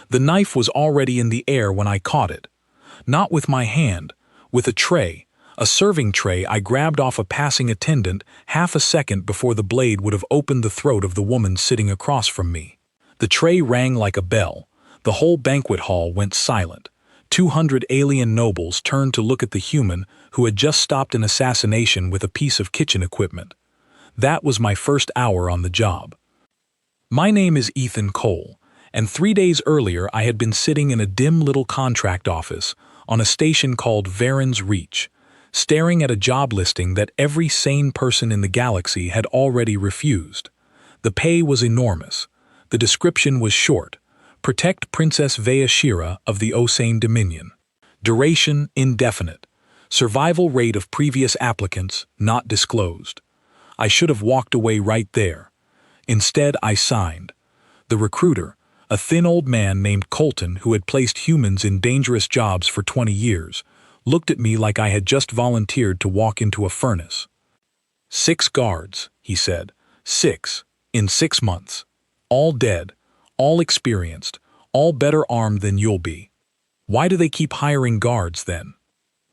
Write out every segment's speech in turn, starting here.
The knife was already in the air when I caught it. Not with my hand, with a tray, a serving tray I grabbed off a passing attendant half a second before the blade would have opened the throat of the woman sitting across from me. The tray rang like a bell. The whole banquet hall went silent. 200 alien nobles turned to look at the human who had just stopped an assassination with a piece of kitchen equipment. That was my first hour on the job. My name is Ethan Cole, and 3 days earlier I had been sitting in a dim little contract office on a station called Varen's Reach, staring at a job listing that every sane person in the galaxy had already refused. The pay was enormous. The description was short: protect Princess Vayashira of the Osane Dominion. Duration indefinite. Survival rate of previous applicants not disclosed. I should have walked away right there. Instead, I signed. The recruiter, a thin old man named Colton who had placed humans in dangerous jobs for 20 years, looked at me like I had just volunteered to walk into a furnace. 6 guards, he said. 6, in 6 months. All dead, all experienced, all better armed than you'll be. Why do they keep hiring guards then?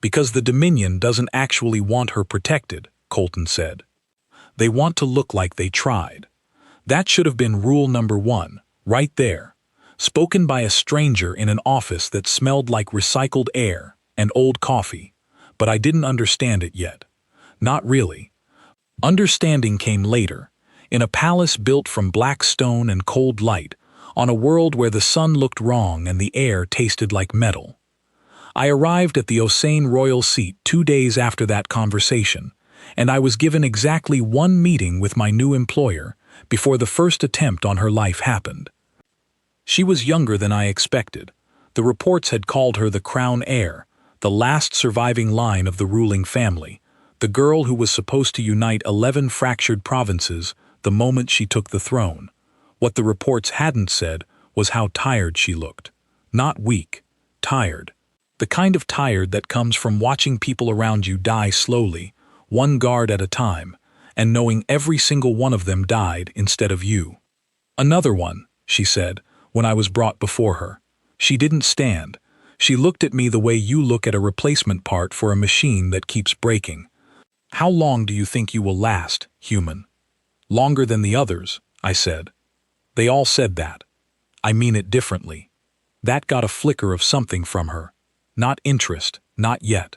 Because the Dominion doesn't actually want her protected, Colton said. They want to look like they tried. That should have been rule number 1, right there, spoken by a stranger in an office that smelled like recycled air and old coffee, but I didn't understand it yet. Not really. Understanding came later, in a palace built from black stone and cold light, on a world where the sun looked wrong and the air tasted like metal. I arrived at the Osane royal seat 2 days after that conversation, and I was given exactly 1 meeting with my new employer before the first attempt on her life happened. She was younger than I expected. The reports had called her the crown heir, the last surviving line of the ruling family, the girl who was supposed to unite 11 fractured provinces the moment she took the throne. What the reports hadn't said was how tired she looked. Not weak, tired. The kind of tired that comes from watching people around you die slowly, 1 guard at a time, and knowing every single one of them died instead of you. Another one, she said, when I was brought before her. She didn't stand. She looked at me the way you look at a replacement part for a machine that keeps breaking. How long do you think you will last, human? Longer than the others, I said. They all said that. I mean it differently. That got a flicker of something from her. Not interest, not yet.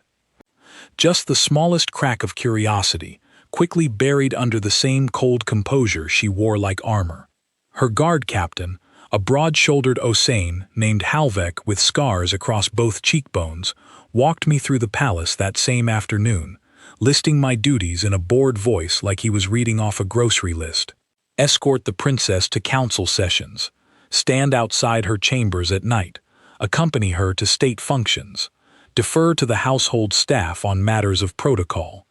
Just the smallest crack of curiosity, quickly buried under the same cold composure she wore like armor. Her guard captain, a broad-shouldered Osane named Halvek with scars across both cheekbones, walked me through the palace that same afternoon, listing my duties in a bored voice like he was reading off a grocery list. Escort the princess to council sessions. Stand outside her chambers at night. Accompany her to state functions. Defer to the household staff on matters of protocol.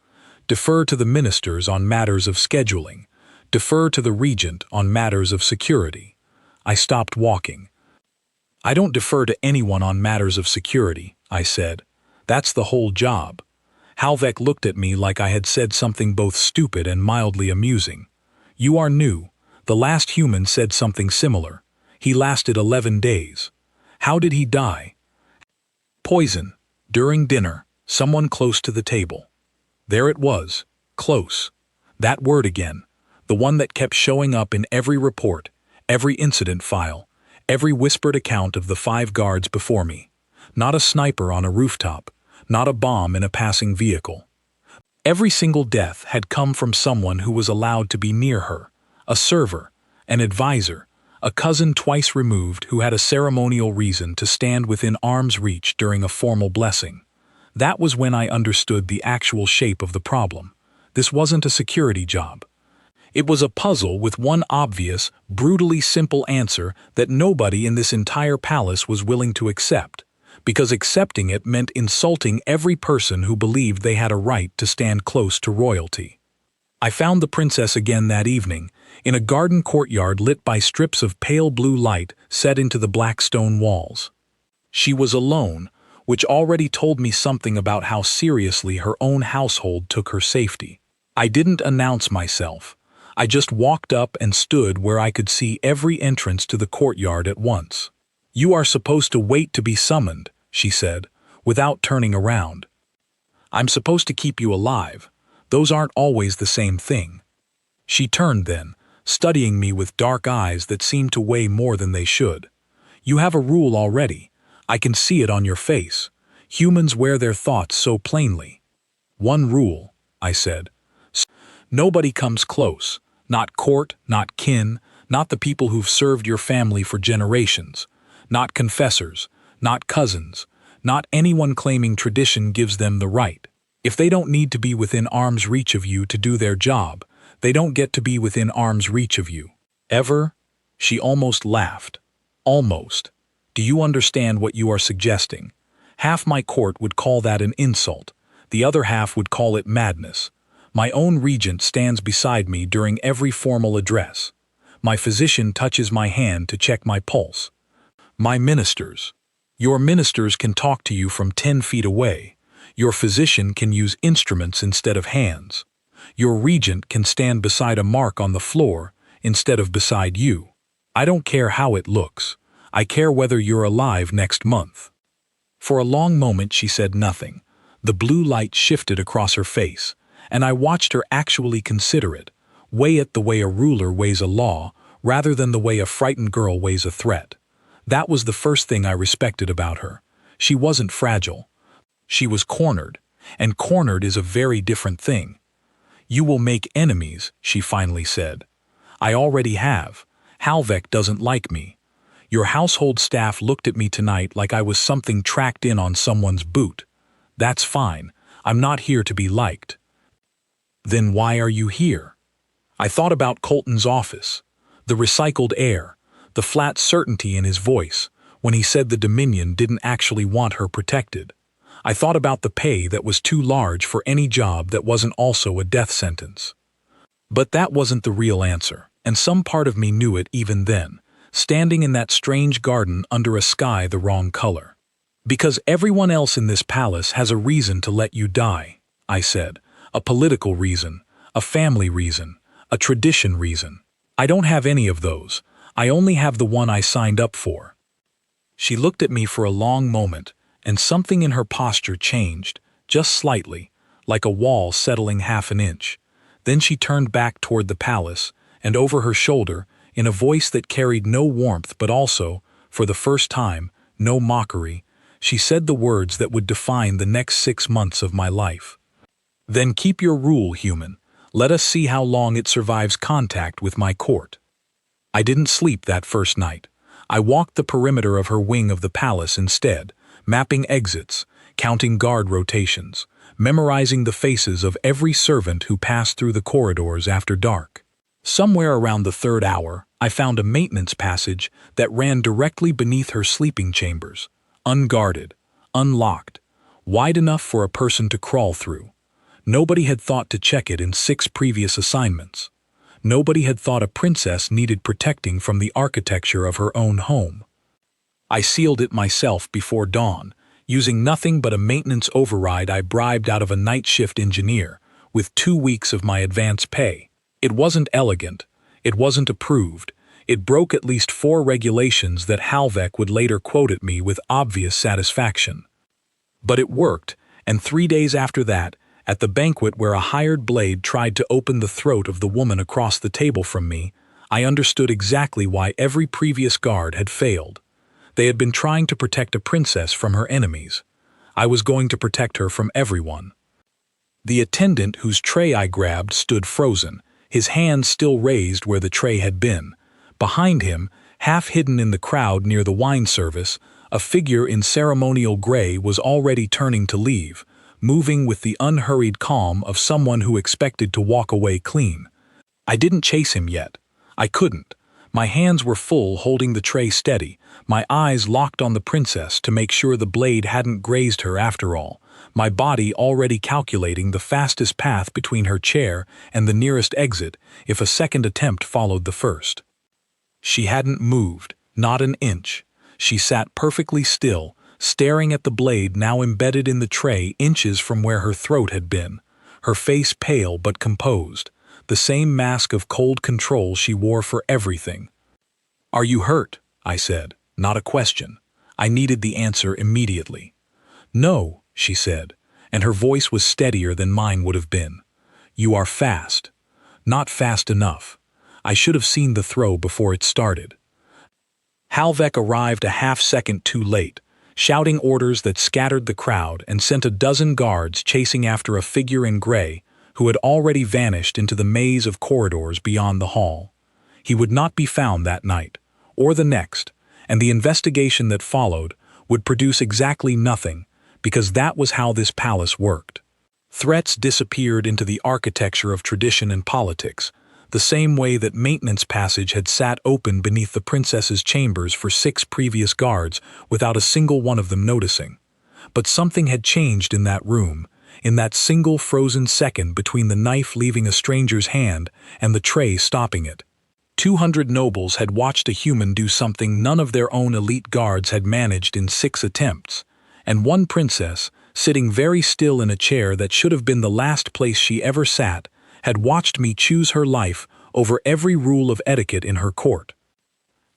Defer to the ministers on matters of scheduling. Defer to the regent on matters of security. I stopped walking. I don't defer to anyone on matters of security, I said. That's the whole job. Halvek looked at me like I had said something both stupid and mildly amusing. You are new. The last human said something similar. He lasted 11 days. How did he die? Poison. During dinner, someone close to the table. There it was. Close. That word again. The one that kept showing up in every report, every incident file, every whispered account of the 5 guards before me. Not a sniper on a rooftop, not a bomb in a passing vehicle. Every single death had come from someone who was allowed to be near her, a server, an advisor, a cousin twice removed who had a ceremonial reason to stand within arm's reach during a formal blessing. That was when I understood the actual shape of the problem. This wasn't a security job. It was a puzzle with one obvious, brutally simple answer that nobody in this entire palace was willing to accept, because accepting it meant insulting every person who believed they had a right to stand close to royalty. I found the princess again that evening, in a garden courtyard lit by strips of pale blue light set into the black stone walls. She was alone, which already told me something about how seriously her own household took her safety. I didn't announce myself. I just walked up and stood where I could see every entrance to the courtyard at once. You are supposed to wait to be summoned, she said, without turning around. I'm supposed to keep you alive. Those aren't always the same thing. She turned then, studying me with dark eyes that seemed to weigh more than they should. You have a rule already. I can see it on your face. Humans wear their thoughts so plainly. One rule, I said. Nobody comes close. Not court, not kin, not the people who've served your family for generations. Not confessors, not cousins, not anyone claiming tradition gives them the right. If they don't need to be within arm's reach of you to do their job, they don't get to be within arm's reach of you. Ever? She almost laughed. Almost. Do you understand what you are suggesting? Half my court would call that an insult. The other half would call it madness. My own regent stands beside me during every formal address. My physician touches my hand to check my pulse. My ministers. Your ministers can talk to you from 10 feet away. Your physician can use instruments instead of hands. Your regent can stand beside a mark on the floor instead of beside you. I don't care how it looks. I care whether you're alive next month. For a long moment she said nothing. The blue light shifted across her face, and I watched her actually consider it, weigh it the way a ruler weighs a law, rather than the way a frightened girl weighs a threat. That was the first thing I respected about her. She wasn't fragile. She was cornered, and cornered is a very different thing. You will make enemies, she finally said. I already have. Halvek doesn't like me. Your household staff looked at me tonight like I was something tracked in on someone's boot. That's fine. I'm not here to be liked. Then why are you here? I thought about Colton's office, the recycled air, the flat certainty in his voice when he said the Dominion didn't actually want her protected. I thought about the pay that was too large for any job that wasn't also a death sentence. But that wasn't the real answer, and some part of me knew it even then, standing in that strange garden under a sky the wrong color. Because everyone else in this palace has a reason to let you die, I said. A political reason, a family reason, a tradition reason. I don't have any of those. I only have the one I signed up for. She looked at me for a long moment, and something in her posture changed, just slightly, like a wall settling half an inch. Then she turned back toward the palace, and over her shoulder, in a voice that carried no warmth but also, for the first time, no mockery, she said the words that would define the next 6 months of my life. Then keep your rule, human. Let us see how long it survives contact with my court. I didn't sleep that first night. I walked the perimeter of her wing of the palace instead, mapping exits, counting guard rotations, memorizing the faces of every servant who passed through the corridors after dark. Somewhere around the 3rd hour, I found a maintenance passage that ran directly beneath her sleeping chambers, unguarded, unlocked, wide enough for a person to crawl through. Nobody had thought to check it in 6 previous assignments. Nobody had thought a princess needed protecting from the architecture of her own home. I sealed it myself before dawn, using nothing but a maintenance override I bribed out of a night shift engineer, with 2 weeks of my advance pay. It wasn't elegant. It wasn't approved. It broke at least 4 regulations that Halvek would later quote at me with obvious satisfaction. But it worked, and 3 days after that, at the banquet where a hired blade tried to open the throat of the woman across the table from me, I understood exactly why every previous guard had failed. They had been trying to protect a princess from her enemies. I was going to protect her from everyone. The attendant whose tray I grabbed stood frozen, his hand still raised where the tray had been. Behind him, half hidden in the crowd near the wine service, a figure in ceremonial gray was already turning to leave, moving with the unhurried calm of someone who expected to walk away clean. I didn't chase him yet. I couldn't. My hands were full holding the tray steady, my eyes locked on the princess to make sure the blade hadn't grazed her after all, my body already calculating the fastest path between her chair and the nearest exit if a second attempt followed the first. She hadn't moved, not an inch. She sat perfectly still, staring at the blade now embedded in the tray inches from where her throat had been, her face pale but composed, the same mask of cold control she wore for everything. "Are you hurt?" I said. not a question. I needed the answer immediately. "No," she said, and her voice was steadier than mine would have been. "You are fast. Not fast enough. I should have seen the throw before it started." Halvek arrived a half-second too late, shouting orders that scattered the crowd and sent a dozen guards chasing after a figure in gray who had already vanished into the maze of corridors beyond the hall. He would not be found that night, or the next, and the investigation that followed would produce exactly nothing, because that was how this palace worked. Threats disappeared into the architecture of tradition and politics, the same way that maintenance passage had sat open beneath the princess's chambers for 6 previous guards without a single one of them noticing. But something had changed in that room, in that single frozen second between the knife leaving a stranger's hand and the tray stopping it. 200 nobles had watched a human do something none of their own elite guards had managed in 6 attempts, and one princess, sitting very still in a chair that should have been the last place she ever sat, had watched me choose her life over every rule of etiquette in her court.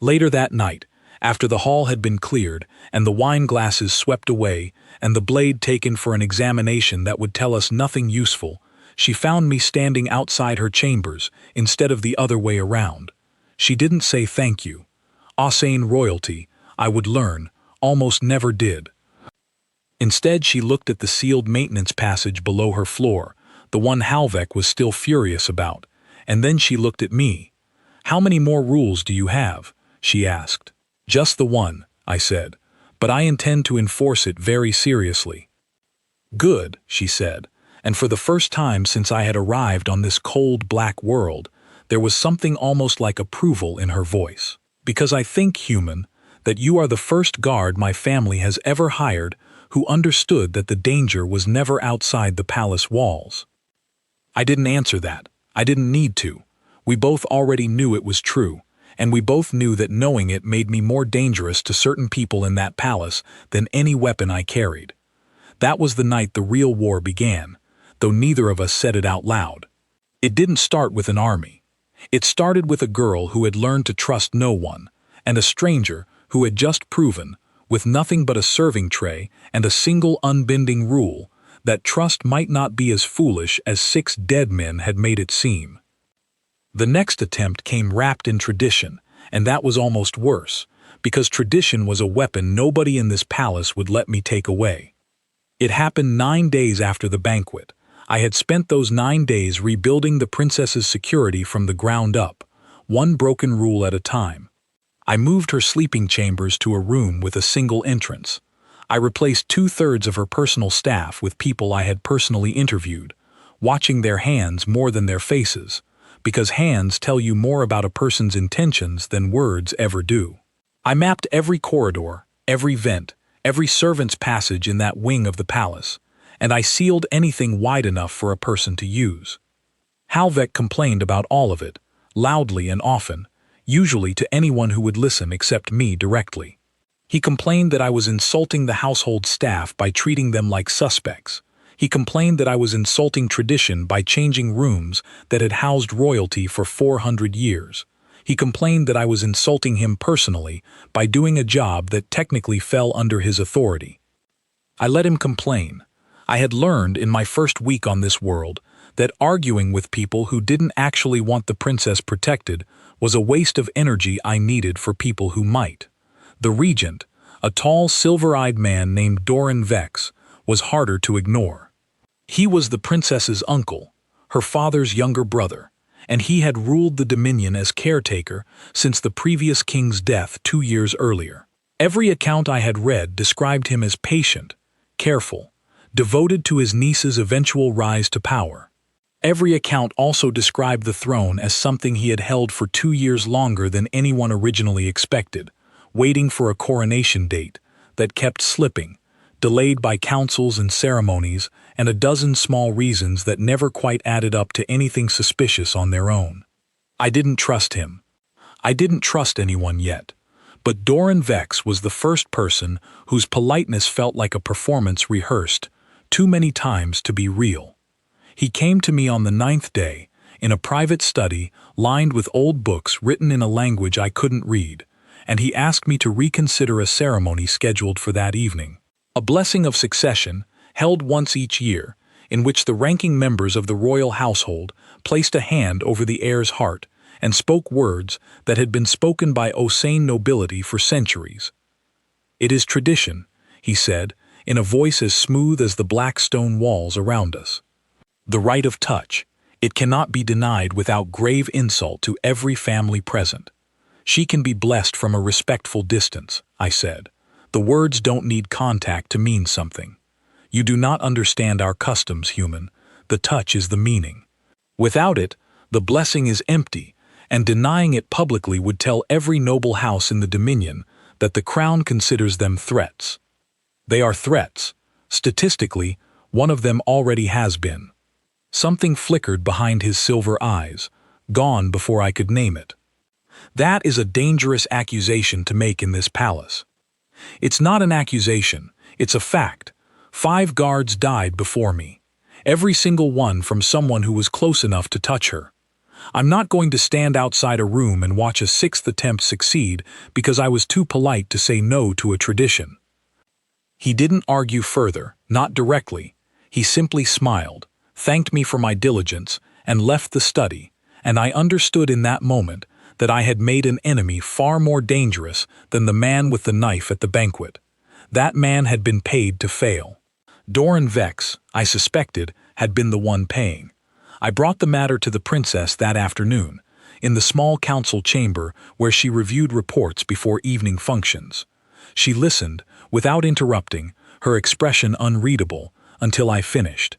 Later that night, after the hall had been cleared and the wine glasses swept away and the blade taken for an examination that would tell us nothing useful, she found me standing outside her chambers instead of the other way around. She didn't say thank you. Osane royalty, I would learn, almost never did. Instead, she looked at the sealed maintenance passage below her floor, the one Halvek was still furious about, and then she looked at me. "How many more rules do you have?" she asked. "Just the one," I said, "but I intend to enforce it very seriously." "Good," she said, and for the first time since I had arrived on this cold black world, there was something almost like approval in her voice. "Because I think, human, that you are the first guard my family has ever hired who understood that the danger was never outside the palace walls." I didn't answer that. I didn't need to. We both already knew it was true, and we both knew that knowing it made me more dangerous to certain people in that palace than any weapon I carried. That was the night the real war began, though neither of us said it out loud. It didn't start with an army. It started with a girl who had learned to trust no one, and a stranger who had just proven, with nothing but a serving tray and a single unbending rule, that trust might not be as foolish as 6 dead men had made it seem. The next attempt came wrapped in tradition, and that was almost worse, because tradition was a weapon nobody in this palace would let me take away. It happened 9 days after the banquet. I had spent those 9 days rebuilding the princess's security from the ground up, one broken rule at a time. I moved her sleeping chambers to a room with a single entrance. I replaced 2/3 of her personal staff with people I had personally interviewed, watching their hands more than their faces, because hands tell you more about a person's intentions than words ever do. I mapped every corridor, every vent, every servant's passage in that wing of the palace, and I sealed anything wide enough for a person to use. Halvek complained about all of it, loudly and often, usually to anyone who would listen except me directly. He complained that I was insulting the household staff by treating them like suspects. He complained that I was insulting tradition by changing rooms that had housed royalty for 400 years. He complained that I was insulting him personally by doing a job that technically fell under his authority. I let him complain. I had learned in my first week on this world that arguing with people who didn't actually want the princess protected was a waste of energy I needed for people who might. The regent, a tall silver-eyed man named Doran Vex, was harder to ignore. He was the princess's uncle, her father's younger brother, and he had ruled the dominion as caretaker since the previous king's death 2 years earlier. Every account I had read described him as patient, careful, devoted to his niece's eventual rise to power. Every account also described the throne as something he had held for 2 years longer than anyone originally expected, waiting for a coronation date that kept slipping, delayed by councils and ceremonies and a dozen small reasons that never quite added up to anything suspicious on their own. I didn't trust him. I didn't trust anyone yet, but Doran Vex was the first person whose politeness felt like a performance rehearsed too many times to be real. He came to me on the 9th day, in a private study lined with old books written in a language I couldn't read, and he asked me to reconsider a ceremony scheduled for that evening. A blessing of succession, held once each year, in which the ranking members of the royal household placed a hand over the heir's heart and spoke words that had been spoken by Osane nobility for centuries. "It is tradition," he said, in a voice as smooth as the black stone walls around us. "The right of touch. It cannot be denied without grave insult to every family present. She can be blessed from a respectful distance," I said. "The words don't need contact to mean something. You do not understand our customs, human. The touch is the meaning. Without it, the blessing is empty, and denying it publicly would tell every noble house in the Dominion that the crown considers them threats. They are threats. Statistically, one of them already has been." Something flickered behind his silver eyes, gone before I could name it. "That is a dangerous accusation to make in this palace." "It's not an accusation, it's a fact. 5 guards died before me. Every single one from someone who was close enough to touch her. I'm not going to stand outside a room and watch a 6th attempt succeed because I was too polite to say no to a tradition." He didn't argue further, not directly. He simply smiled, thanked me for my diligence, and left the study, and I understood in that moment that I had made an enemy far more dangerous than the man with the knife at the banquet. That man had been paid to fail. Doran Vex, I suspected, had been the one paying. I brought the matter to the princess that afternoon, in the small council chamber where she reviewed reports before evening functions. She listened, without interrupting, her expression unreadable, until I finished.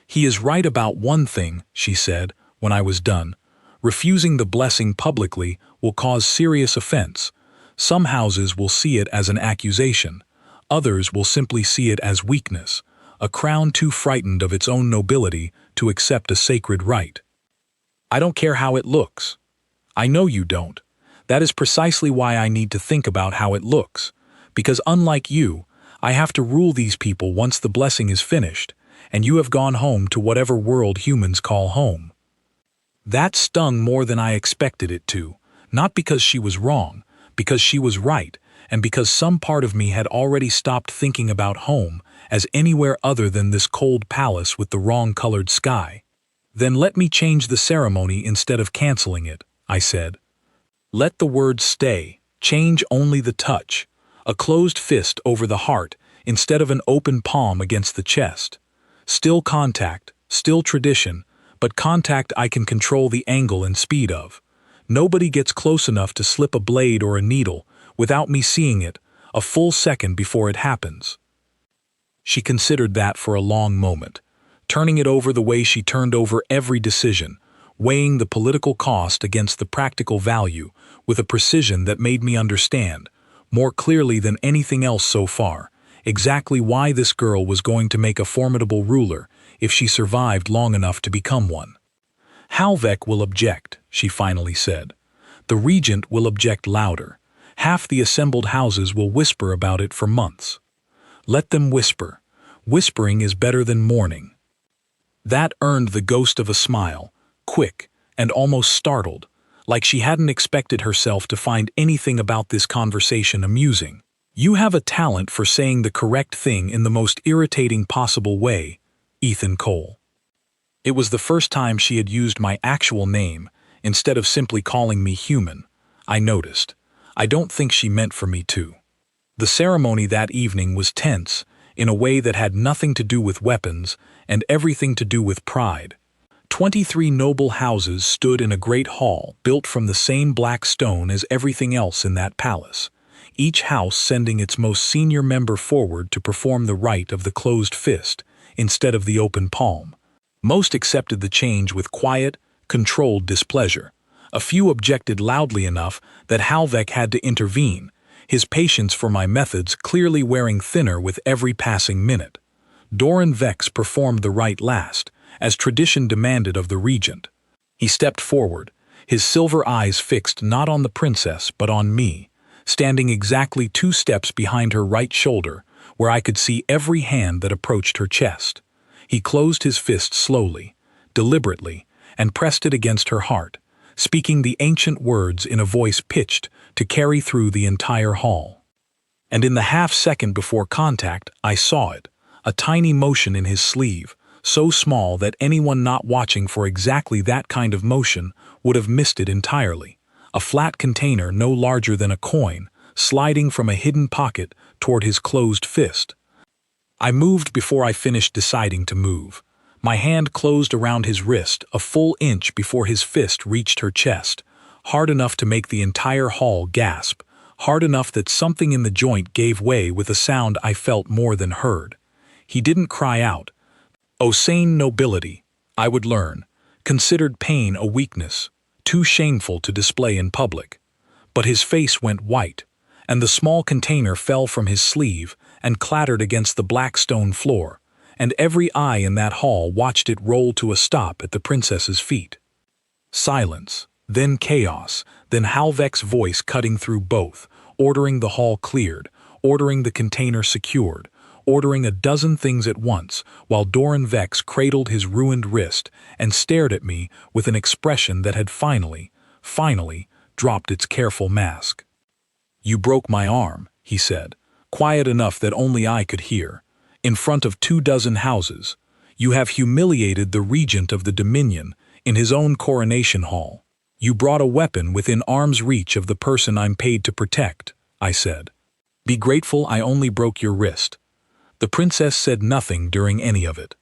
"He is right about one thing," she said, when I was done. "Refusing the blessing publicly will cause serious offense. Some houses will see it as an accusation. Others will simply see it as weakness, a crown too frightened of its own nobility to accept a sacred right. I don't care how it looks. I know you don't. That is precisely why I need to think about how it looks, because unlike you, I have to rule these people once the blessing is finished, and you have gone home to whatever world humans call home." That stung more than I expected it to, not because she was wrong, because she was right, and because some part of me had already stopped thinking about home as anywhere other than this cold palace with the wrong-colored sky. "Then let me change the ceremony instead of canceling it," I said. "Let the words stay, change only the touch, a closed fist over the heart instead of an open palm against the chest. Still contact, still tradition, but contact I can control the angle and speed of. Nobody gets close enough to slip a blade or a needle without me seeing it a full second before it happens." She considered that for a long moment, turning it over the way she turned over every decision, weighing the political cost against the practical value with a precision that made me understand, more clearly than anything else so far, exactly why this girl was going to make a formidable ruler if she survived long enough to become one. "Halvek will object," she finally said. "The regent will object louder. Half the assembled houses will whisper about it for months. Let them whisper. Whispering is better than mourning." That earned the ghost of a smile, quick and almost startled, like she hadn't expected herself to find anything about this conversation amusing. "You have a talent for saying the correct thing in the most irritating possible way, Ethan Cole." It was the first time she had used my actual name instead of simply calling me human, I noticed. I don't think she meant for me to. The ceremony that evening was tense in a way that had nothing to do with weapons and everything to do with pride. 23 noble houses stood in a great hall built from the same black stone as everything else in that palace, each house sending its most senior member forward to perform the rite of the closed fist instead of the open palm. Most accepted the change with quiet, controlled displeasure. A few objected loudly enough that Halvek had to intervene, his patience for my methods clearly wearing thinner with every passing minute. Doran Vex performed the rite last, as tradition demanded of the regent. He stepped forward, his silver eyes fixed not on the princess but on me, standing exactly 2 steps behind her right shoulder, where I could see every hand that approached her chest. He closed his fist slowly, deliberately, and pressed it against her heart, speaking the ancient words in a voice pitched to carry through the entire hall. And in the half-second before contact, I saw it, a tiny motion in his sleeve, so small that anyone not watching for exactly that kind of motion would have missed it entirely. A flat container no larger than a coin, sliding from a hidden pocket toward his closed fist. I moved before I finished deciding to move. My hand closed around his wrist a full inch before his fist reached her chest, hard enough to make the entire hall gasp, hard enough that something in the joint gave way with a sound I felt more than heard. He didn't cry out. Oh, sane nobility, I would learn, considered pain a weakness, too shameful to display in public. But his face went white, and the small container fell from his sleeve and clattered against the black stone floor, and every eye in that hall watched it roll to a stop at the princess's feet. Silence, then chaos, then Halvek's voice cutting through both, ordering the hall cleared, ordering the container secured, ordering a dozen things at once, while Doran Vex cradled his ruined wrist and stared at me with an expression that had finally dropped its careful mask. "You broke my arm," he said, quiet enough that only I could hear, in front of 24 houses. "You have humiliated the regent of the Dominion in his own coronation hall. You brought a weapon within arm's reach of the person I'm paid to protect," I said. "Be grateful I only broke your wrist." The princess said nothing during any of it.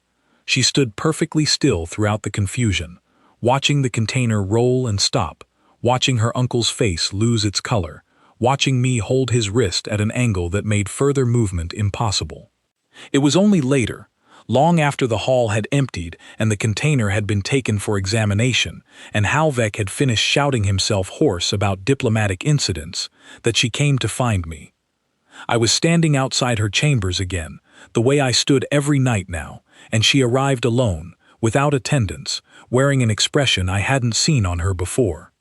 She stood perfectly still throughout the confusion, watching the container roll and stop, watching her uncle's face lose its color, watching me hold his wrist at an angle that made further movement impossible. It was only later, long after the hall had emptied and the container had been taken for examination, and Halvek had finished shouting himself hoarse about diplomatic incidents, that she came to find me. I was standing outside her chambers again, the way I stood every night now, and she arrived alone, without attendants, wearing an expression I hadn't seen on her before.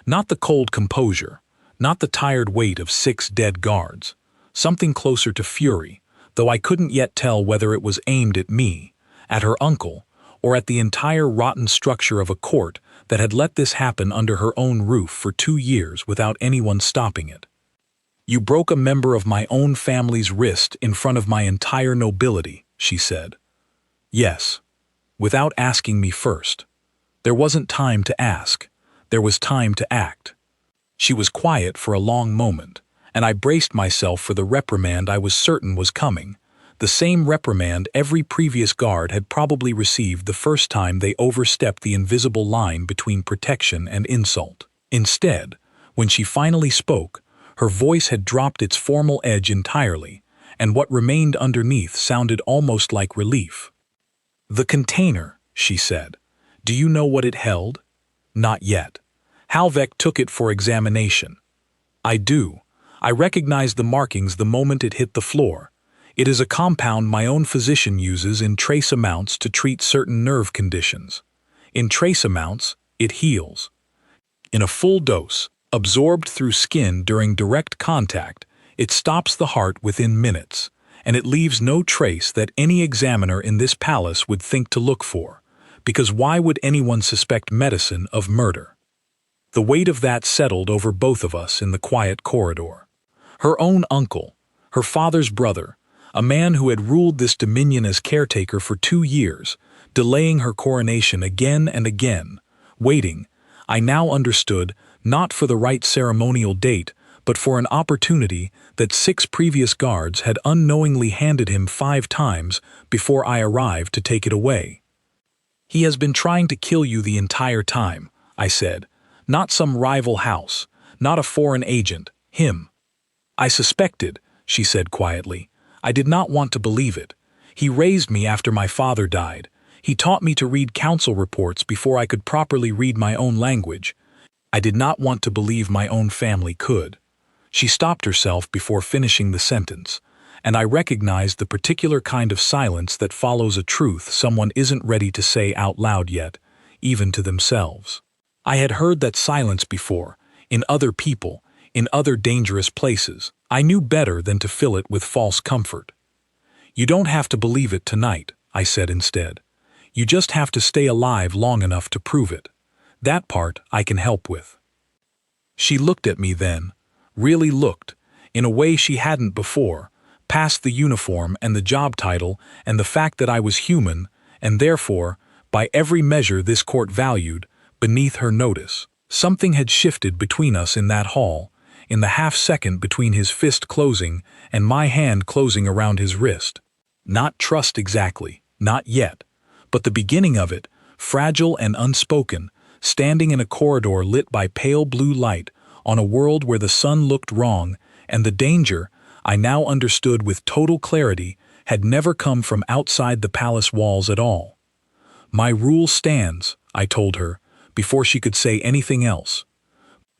Not the cold composure, not the tired weight of 6 dead guards, something closer to fury, though I couldn't yet tell whether it was aimed at me, at her uncle, or at the entire rotten structure of a court that had let this happen under her own roof for 2 years without anyone stopping it. "You broke a member of my own family's wrist in front of my entire nobility," she said. "Yes, without asking me first. There wasn't time to ask. There was time to act." She was quiet for a long moment, and I braced myself for the reprimand I was certain was coming, the same reprimand every previous guard had probably received the first time they overstepped the invisible line between protection and insult. Instead, when she finally spoke, her voice had dropped its formal edge entirely, and what remained underneath sounded almost like relief. "The container," she said. "Do you know what it held?" "Not yet. Halvek took it for examination." "I do. I recognized the markings the moment it hit the floor. It is a compound my own physician uses in trace amounts to treat certain nerve conditions. In trace amounts, it heals. In a full dose, absorbed through skin during direct contact, it stops the heart within minutes, and it leaves no trace that any examiner in this palace would think to look for, because why would anyone suspect medicine of murder?" The weight of that settled over both of us in the quiet corridor. Her own uncle, her father's brother, a man who had ruled this dominion as caretaker for 2 years, delaying her coronation again and again, waiting, I now understood, not for the right ceremonial date, but for an opportunity that 6 previous guards had unknowingly handed him 5 times before I arrived to take it away. "He has been trying to kill you the entire time," I said. "Not some rival house, not a foreign agent, him." "I suspected," she said quietly. "I did not want to believe it. He raised me after my father died. He taught me to read council reports before I could properly read my own language. I did not want to believe my own family could." She stopped herself before finishing the sentence, and I recognized the particular kind of silence that follows a truth someone isn't ready to say out loud yet, even to themselves. I had heard that silence before, in other people, in other dangerous places. I knew better than to fill it with false comfort. "You don't have to believe it tonight," I said instead. "You just have to stay alive long enough to prove it. That part I can help with." She looked at me then, really looked, in a way she hadn't before, past the uniform and the job title and the fact that I was human, and therefore, by every measure this court valued, beneath her notice. Something had shifted between us in that hall, in the half-second between his fist closing and my hand closing around his wrist. Not trust exactly, not yet, but the beginning of it, fragile and unspoken, standing in a corridor lit by pale blue light, on a world where the sun looked wrong, and the danger, I now understood with total clarity, had never come from outside the palace walls at all. My rule stands, I told her, before she could say anything else.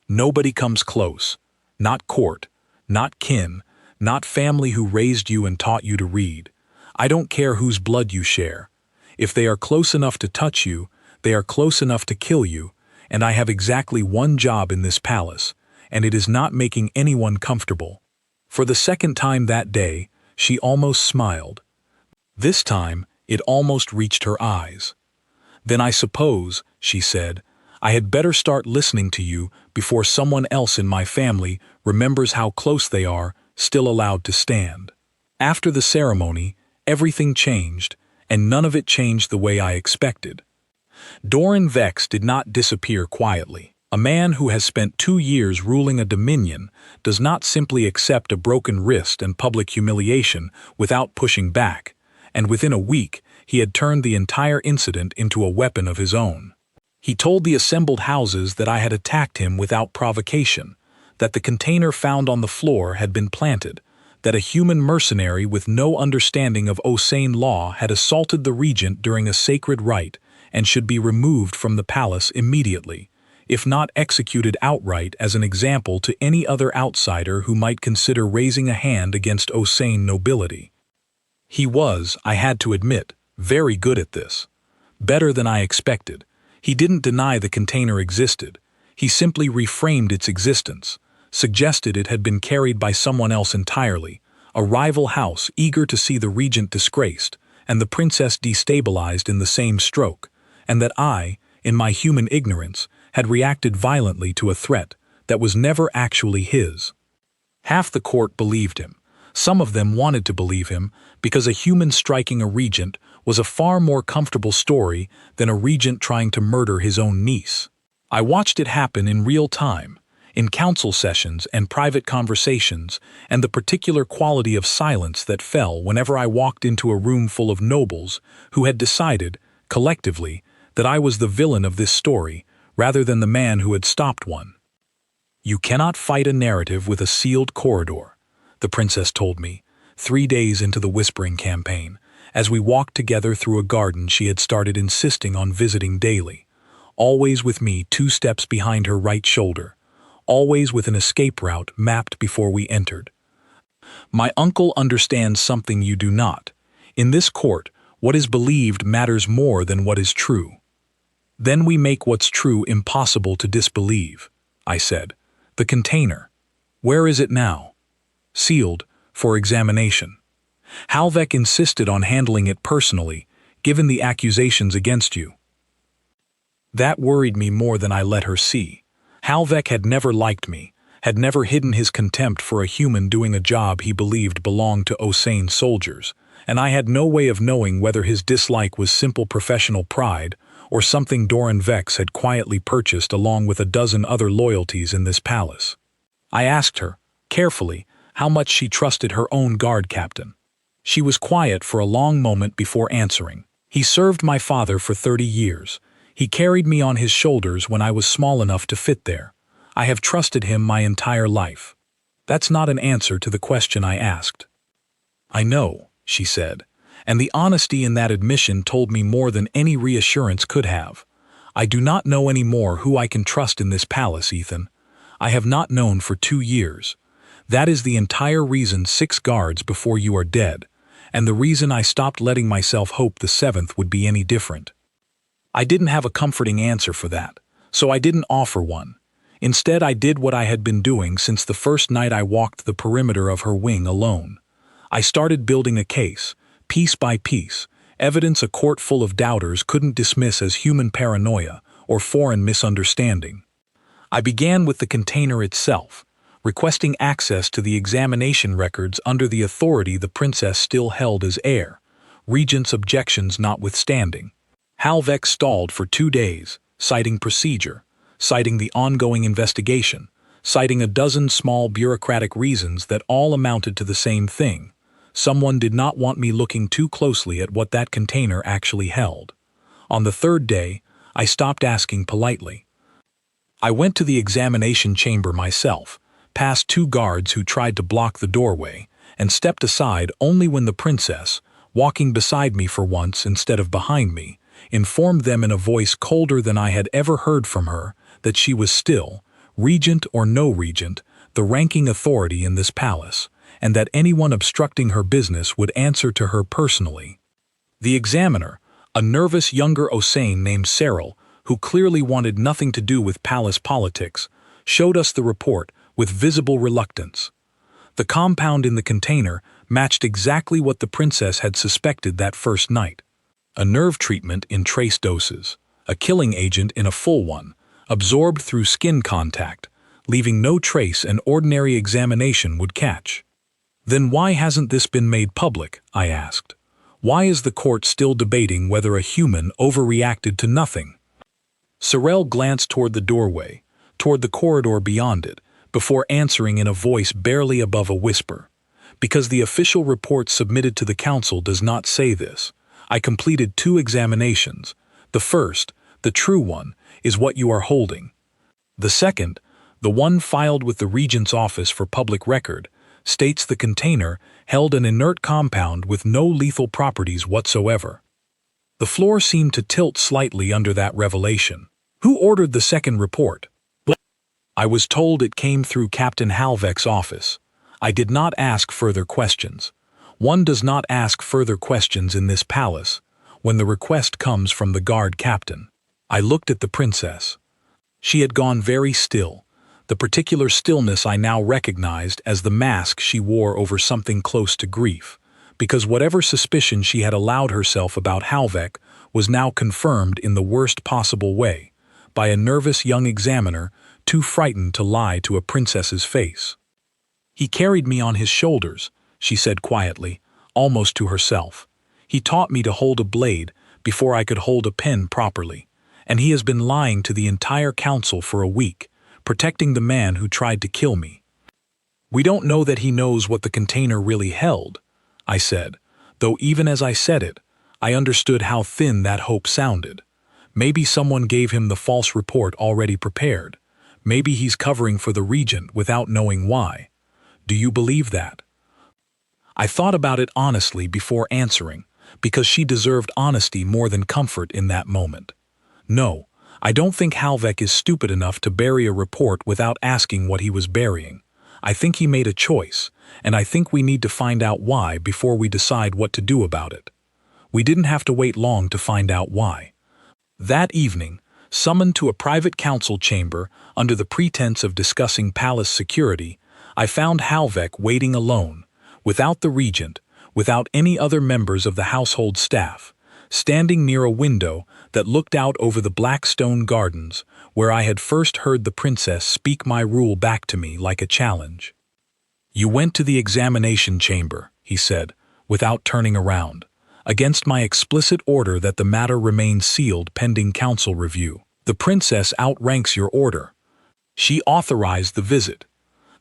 Nobody comes close. Not court, not kin, not family who raised you and taught you to read. I don't care whose blood you share. If they are close enough to touch you, they are close enough to kill you, and I have exactly one job in this palace, and it is not making anyone comfortable. For the second time that day, she almost smiled. This time, it almost reached her eyes. Then I suppose, she said, I had better start listening to you before someone else in my family remembers how close they are, still allowed to stand. After the ceremony, everything changed, and none of it changed the way I expected. Doran Vex did not disappear quietly. A man who has spent 2 years ruling a dominion does not simply accept a broken wrist and public humiliation without pushing back, and within a week he had turned the entire incident into a weapon of his own. He told the assembled houses that I had attacked him without provocation, that the container found on the floor had been planted, that a human mercenary with no understanding of Osane law had assaulted the regent during a sacred rite and should be removed from the palace immediately, if not executed outright as an example to any other outsider who might consider raising a hand against Osane nobility. He was, I had to admit, very good at this. Better than I expected. He didn't deny the container existed. He simply reframed its existence, suggested it had been carried by someone else entirely, a rival house eager to see the regent disgraced, and the princess destabilized in the same stroke, and that I, in my human ignorance, had reacted violently to a threat that was never actually his. Half the court believed him. Some of them wanted to believe him because a human striking a regent was a far more comfortable story than a regent trying to murder his own niece. I watched it happen in real time, in council sessions and private conversations, and the particular quality of silence that fell whenever I walked into a room full of nobles who had decided, collectively, that I was the villain of this story rather than the man who had stopped one. You cannot fight a narrative with a sealed corridor, the princess told me, 3 days into the whispering campaign, as we walked together through a garden she had started insisting on visiting daily, always with me 2 steps behind her right shoulder, always with an escape route mapped before we entered. My uncle understands something you do not. In this court, what is believed matters more than what is true. Then we make what's true impossible to disbelieve, I said. The container. Where is it now? Sealed, for examination. Halvek insisted on handling it personally, given the accusations against you. That worried me more than I let her see. Halvek had never liked me, had never hidden his contempt for a human doing a job he believed belonged to Osane soldiers, and I had no way of knowing whether his dislike was simple professional pride or something Doran Vex had quietly purchased along with a dozen other loyalties in this palace. I asked her, carefully, how much she trusted her own guard captain. She was quiet for a long moment before answering. He served my father for 30 years. He carried me on his shoulders when I was small enough to fit there. I have trusted him my entire life. That's not an answer to the question I asked. I know, she said, and the honesty in that admission told me more than any reassurance could have. I do not know any more who I can trust in this palace, Ethan. I have not known for 2 years. That is the entire reason 6 guards before you are dead, and the reason I stopped letting myself hope the 7th would be any different. I didn't have a comforting answer for that, so I didn't offer one. Instead, I did what I had been doing since the first night I walked the perimeter of her wing alone. I started building a case, piece by piece, evidence a court full of doubters couldn't dismiss as human paranoia or foreign misunderstanding. I began with the container itself, requesting access to the examination records under the authority the princess still held as heir, Regent's objections notwithstanding. HFY stalled for 2 days, citing procedure, citing the ongoing investigation, citing a dozen small bureaucratic reasons that all amounted to the same thing. Someone did not want me looking too closely at what that container actually held. On the 3rd day, I stopped asking politely. I went to the examination chamber myself, past 2 guards who tried to block the doorway, and stepped aside only when the princess, walking beside me for once instead of behind me, informed them in a voice colder than I had ever heard from her that she was still, regent or no regent, the ranking authority in this palace, and that anyone obstructing her business would answer to her personally. The examiner, a nervous younger Osane named Cyril, who clearly wanted nothing to do with palace politics, showed us the report with visible reluctance. The compound in the container matched exactly what the princess had suspected that first night. A nerve treatment in trace doses, a killing agent in a full one, absorbed through skin contact, leaving no trace an ordinary examination would catch. Then why hasn't this been made public? I asked. Why is the court still debating whether a human overreacted to nothing? Cyril glanced toward the doorway, toward the corridor beyond it, before answering in a voice barely above a whisper. Because the official report submitted to the council does not say this. I completed 2 examinations. The first, the true one, is what you are holding. The second, the one filed with the Regent's Office for Public Record, states the container held an inert compound with no lethal properties whatsoever. The floor seemed to tilt slightly under that revelation. Who ordered the second report? I was told it came through Captain HFY's office. I did not ask further questions. One does not ask further questions in this palace when the request comes from the guard captain. I looked at the princess. She had gone very still, the particular stillness I now recognized as the mask she wore over something close to grief, because whatever suspicion she had allowed herself about HFY was now confirmed in the worst possible way, by a nervous young examiner too frightened to lie to a princess's face. He carried me on his shoulders, she said quietly, almost to herself. He taught me to hold a blade before I could hold a pen properly, and he has been lying to the entire council for a week, protecting the man who tried to kill me. We don't know that he knows what the container really held, I said, though even as I said it, I understood how thin that hope sounded. Maybe someone gave him the false report already prepared. Maybe he's covering for the regent without knowing why. Do you believe that? I thought about it honestly before answering, because she deserved honesty more than comfort in that moment. No, I don't think HFY is stupid enough to bury a report without asking what he was burying. I think he made a choice, and I think we need to find out why before we decide what to do about it. We didn't have to wait long to find out why. That evening, summoned to a private council chamber under the pretense of discussing palace security, I found HFY waiting alone, without the regent, without any other members of the household staff, standing near a window that looked out over the black stone gardens where I had first heard the princess speak my rule back to me like a challenge. You went to the examination chamber, he said, without turning around, against my explicit order that the matter remain sealed pending council review. The princess outranks your order. She authorized the visit.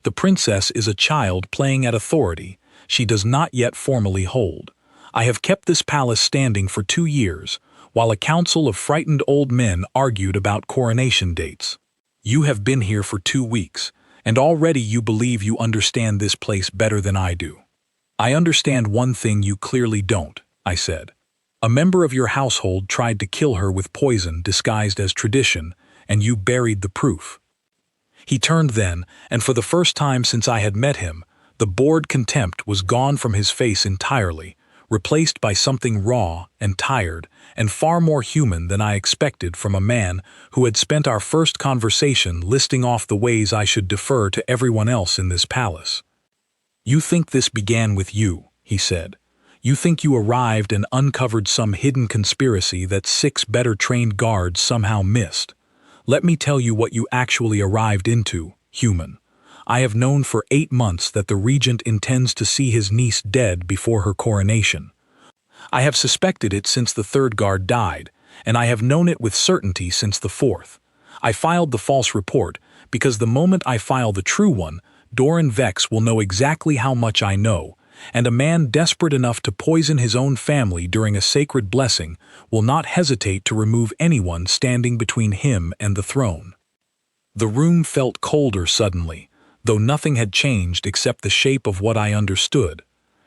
The princess is a child playing at authority she does not yet formally hold. I have kept this palace standing for 2 years, while a council of frightened old men argued about coronation dates. You have been here for 2 weeks, and already you believe you understand this place better than I do. I understand one thing you clearly don't, I said. A member of your household tried to kill her with poison disguised as tradition, and you buried the proof. He turned then, and for the first time since I had met him, the bored contempt was gone from his face entirely, replaced by something raw and tired and far more human than I expected from a man who had spent our first conversation listing off the ways I should defer to everyone else in this palace. You think this began with you, he said. You think you arrived and uncovered some hidden conspiracy that 6 better-trained guards somehow missed. Let me tell you what you actually arrived into, human. I have known for 8 months that the regent intends to see his niece dead before her coronation. I have suspected it since the third guard died, and I have known it with certainty since the fourth. I filed the false report, because the moment I file the true one, Doran Vex will know exactly how much I know, and a man desperate enough to poison his own family during a sacred blessing will not hesitate to remove anyone standing between him and the throne. The room felt colder suddenly, though nothing had changed except the shape of what I understood.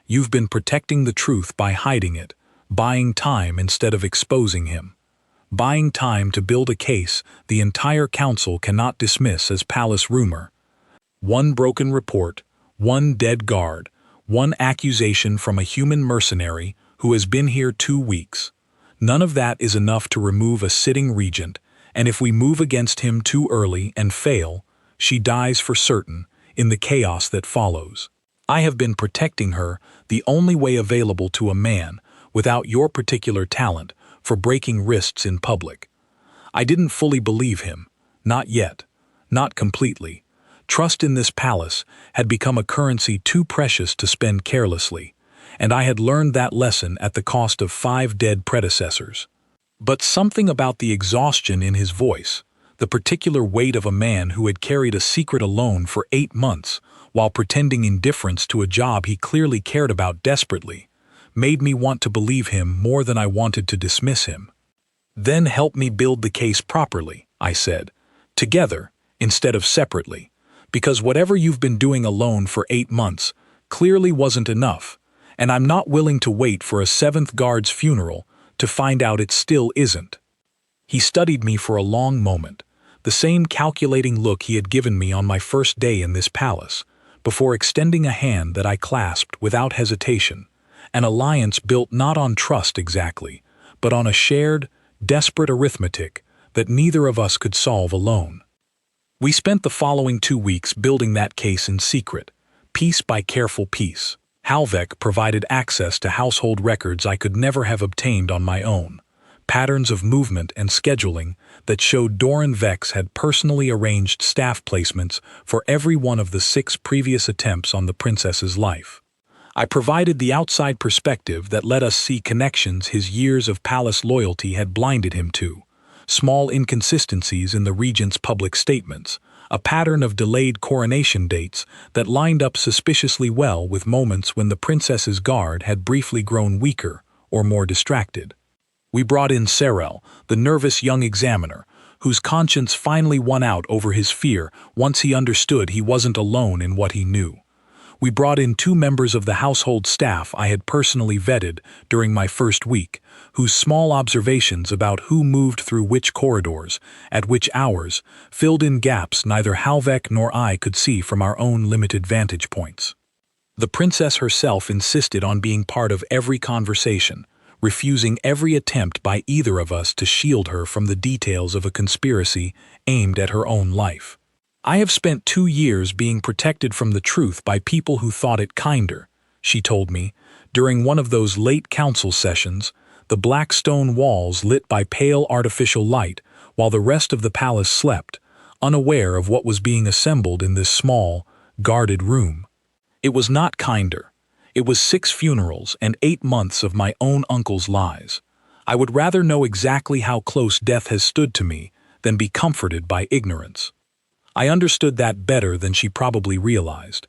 You've been protecting the truth by hiding it, buying time instead of exposing him. Buying time to build a case the entire council cannot dismiss as palace rumor. One broken report, one dead guard, one accusation from a human mercenary who has been here 2 weeks. None of that is enough to remove a sitting regent, and if we move against him too early and fail, she dies for certain in the chaos that follows. I have been protecting her the only way available to a man without your particular talent for breaking wrists in public. I didn't fully believe him, not yet, not completely. Trust in this palace had become a currency too precious to spend carelessly, and I had learned that lesson at the cost of 5 dead predecessors. But something about the exhaustion in his voice, the particular weight of a man who had carried a secret alone for 8 months while pretending indifference to a job he clearly cared about desperately, made me want to believe him more than I wanted to dismiss him. Then help me build the case properly, I said, together instead of separately, because whatever you've been doing alone for 8 months clearly wasn't enough, and I'm not willing to wait for a 7th guard's funeral to find out it still isn't. He studied me for a long moment, the same calculating look he had given me on my first day in this palace, before extending a hand that I clasped without hesitation, an alliance built not on trust exactly, but on a shared, desperate arithmetic that neither of us could solve alone. We spent the following 2 weeks building that case in secret, piece by careful piece. Halvek provided access to household records I could never have obtained on my own, patterns of movement and scheduling that showed Doran Vex had personally arranged staff placements for every one of the 6 previous attempts on the princess's life. I provided the outside perspective that let us see connections his years of palace loyalty had blinded him to, small inconsistencies in the regent's public statements, a pattern of delayed coronation dates that lined up suspiciously well with moments when the princess's guard had briefly grown weaker or more distracted. We brought in Serel, the nervous young examiner, whose conscience finally won out over his fear once he understood he wasn't alone in what he knew. We brought in 2 members of the household staff I had personally vetted during my first week, whose small observations about who moved through which corridors, at which hours, filled in gaps neither Halvek nor I could see from our own limited vantage points. The princess herself insisted on being part of every conversation, refusing every attempt by either of us to shield her from the details of a conspiracy aimed at her own life. I have spent 2 years being protected from the truth by people who thought it kinder, she told me, during one of those late council sessions, the black stone walls lit by pale artificial light while the rest of the palace slept, unaware of what was being assembled in this small, guarded room. It was not kinder. It was 6 funerals and 8 months of my own uncle's lies. I would rather know exactly how close death has stood to me than be comforted by ignorance. I understood that better than she probably realized.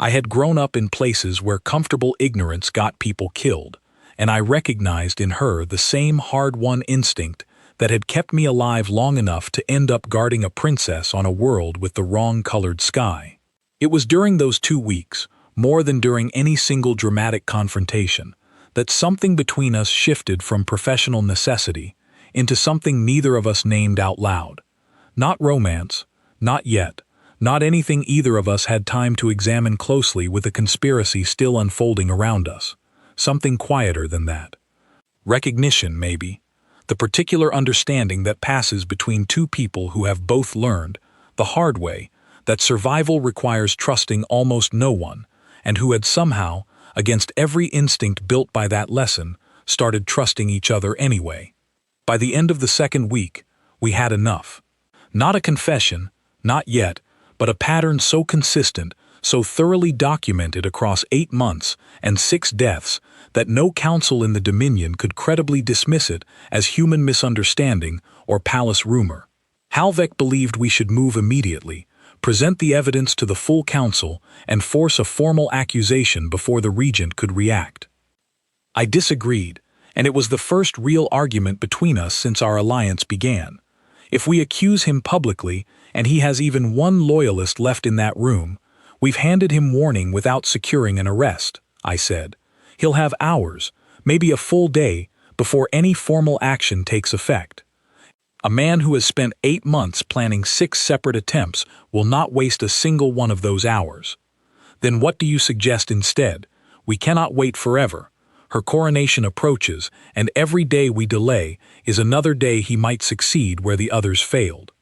I had grown up in places where comfortable ignorance got people killed, and I recognized in her the same hard-won instinct that had kept me alive long enough to end up guarding a princess on a world with the wrong-colored sky. It was during those 2 weeks, more than during any single dramatic confrontation, that something between us shifted from professional necessity into something neither of us named out loud. Not romance, not yet, not anything either of us had time to examine closely with a conspiracy still unfolding around us. Something quieter than that. Recognition, maybe. The particular understanding that passes between 2 people who have both learned, the hard way, that survival requires trusting almost no one, and who had somehow, against every instinct built by that lesson, started trusting each other anyway. By the end of the 2nd week, we had enough. Not a confession, not yet, but a pattern so consistent, so thoroughly documented across 8 months and 6 deaths that no council in the Dominion could credibly dismiss it as human misunderstanding or palace rumor. Halvek believed we should move immediately, present the evidence to the full council, and force a formal accusation before the regent could react. I disagreed, and it was the first real argument between us since our alliance began. If we accuse him publicly, and he has even one loyalist left in that room, we've handed him warning without securing an arrest, I said. He'll have hours, maybe a full day, before any formal action takes effect. A man who has spent 8 months planning 6 separate attempts will not waste a single one of those hours. Then what do you suggest instead? We cannot wait forever. Her coronation approaches, and every day we delay is another day he might succeed where the others failed.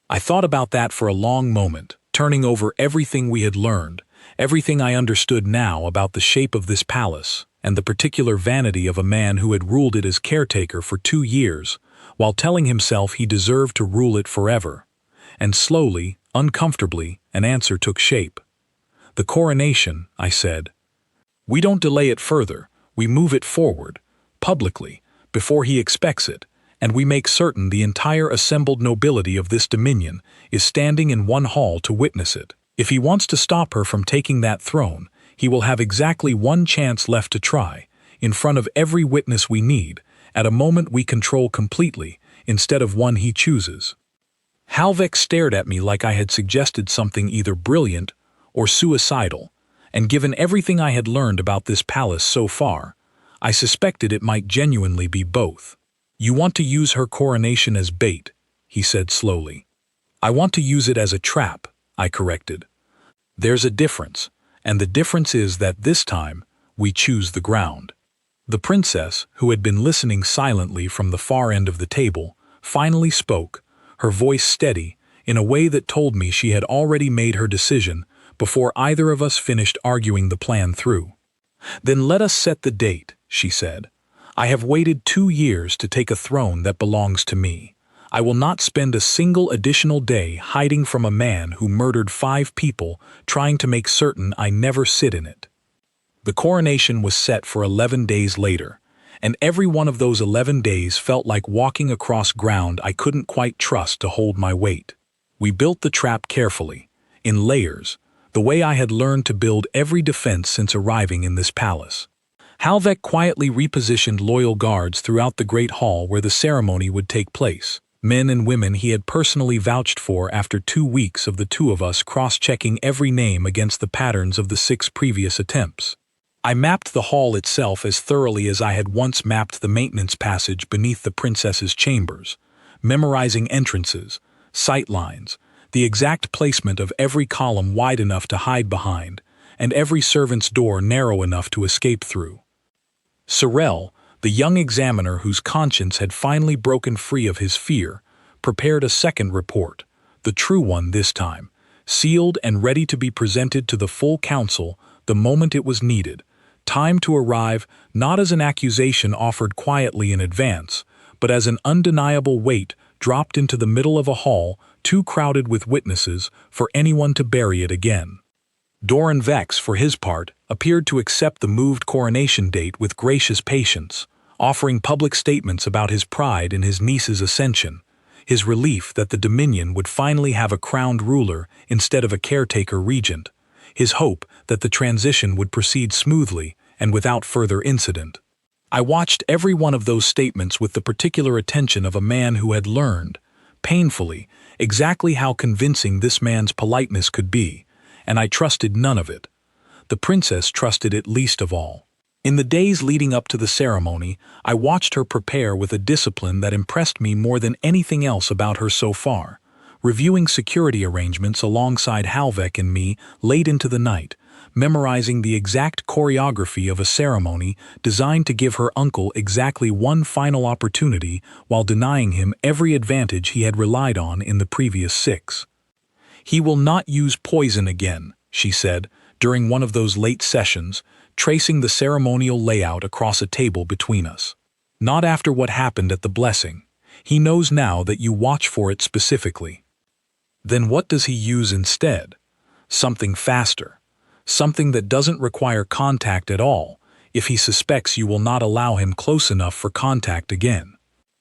I thought about that for a long moment, turning over everything we had learned, everything I understood now about the shape of this palace, and the particular vanity of a man who had ruled it as caretaker for 2 years, while telling himself he deserved to rule it forever. And slowly, uncomfortably, an answer took shape. The coronation, I said. We don't delay it further, we move it forward, publicly, before he expects it, and we make certain the entire assembled nobility of this dominion is standing in one hall to witness it. If he wants to stop her from taking that throne, he will have exactly one chance left to try, in front of every witness we need, at a moment we control completely, instead of one he chooses. Halvek stared at me like I had suggested something either brilliant or suicidal, and given everything I had learned about this palace so far, I suspected it might genuinely be both. You want to use her coronation as bait, he said slowly. I want to use it as a trap, I corrected. There's a difference, and the difference is that this time we choose the ground. The princess, who had been listening silently from the far end of the table, finally spoke, her voice steady, in a way that told me she had already made her decision before either of us finished arguing the plan through. Then let us set the date, she said. I have waited 2 years to take a throne that belongs to me. I will not spend a single additional day hiding from a man who murdered 5 people trying to make certain I never sit in it. The coronation was set for 11 days later, and every one of those 11 days felt like walking across ground I couldn't quite trust to hold my weight. We built the trap carefully, in layers, the way I had learned to build every defense since arriving in this palace. Halvek quietly repositioned loyal guards throughout the great hall where the ceremony would take place, men and women he had personally vouched for after 2 weeks of the two of us cross-checking every name against the patterns of the 6 previous attempts. I mapped the hall itself as thoroughly as I had once mapped the maintenance passage beneath the princess's chambers, memorizing entrances, sight lines, the exact placement of every column wide enough to hide behind, and every servant's door narrow enough to escape through. Sorel, the young examiner whose conscience had finally broken free of his fear, prepared a second report, the true one this time, sealed and ready to be presented to the full council the moment it was needed, time to arrive not as an accusation offered quietly in advance, but as an undeniable weight dropped into the middle of a hall too crowded with witnesses for anyone to bury it again. Doran Vex, for his part, appeared to accept the moved coronation date with gracious patience, offering public statements about his pride in his niece's ascension, his relief that the Dominion would finally have a crowned ruler instead of a caretaker regent, his hope that the transition would proceed smoothly and without further incident. I watched every one of those statements with the particular attention of a man who had learned, painfully, exactly how convincing this man's politeness could be, and I trusted none of it. The princess trusted it least of all. In the days leading up to the ceremony, I watched her prepare with a discipline that impressed me more than anything else about her so far, reviewing security arrangements alongside Halvek and me late into the night, memorizing the exact choreography of a ceremony designed to give her uncle exactly one final opportunity while denying him every advantage he had relied on in the previous 6. He will not use poison again, she said, during one of those late sessions, tracing the ceremonial layout across a table between us. Not after what happened at the blessing. He knows now that you watch for it specifically. Then what does he use instead? Something faster. Something that doesn't require contact at all, if he suspects you will not allow him close enough for contact again.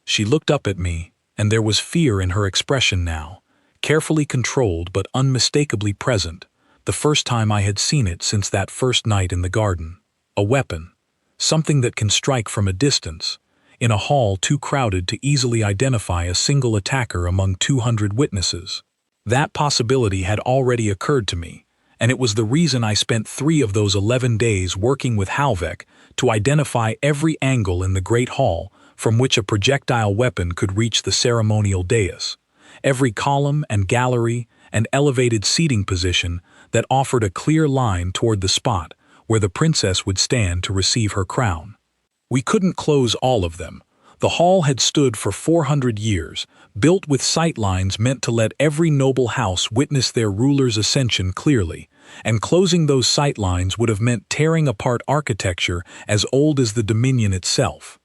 She looked up at me, and there was fear in her expression now, carefully controlled but unmistakably present, the first time I had seen it since that first night in the garden. A weapon. Something that can strike from a distance, in a hall too crowded to easily identify a single attacker among 200 witnesses. That possibility had already occurred to me, and it was the reason I spent 3 of those 11 days working with HFY to identify every angle in the Great Hall from which a projectile weapon could reach the ceremonial dais, every column and gallery and elevated seating position that offered a clear line toward the spot where the princess would stand to receive her crown. We couldn't close all of them. The hall had stood for 400 years, built with sight lines meant to let every noble house witness their ruler's ascension clearly, and closing those sight lines would have meant tearing apart architecture as old as the Dominion itself.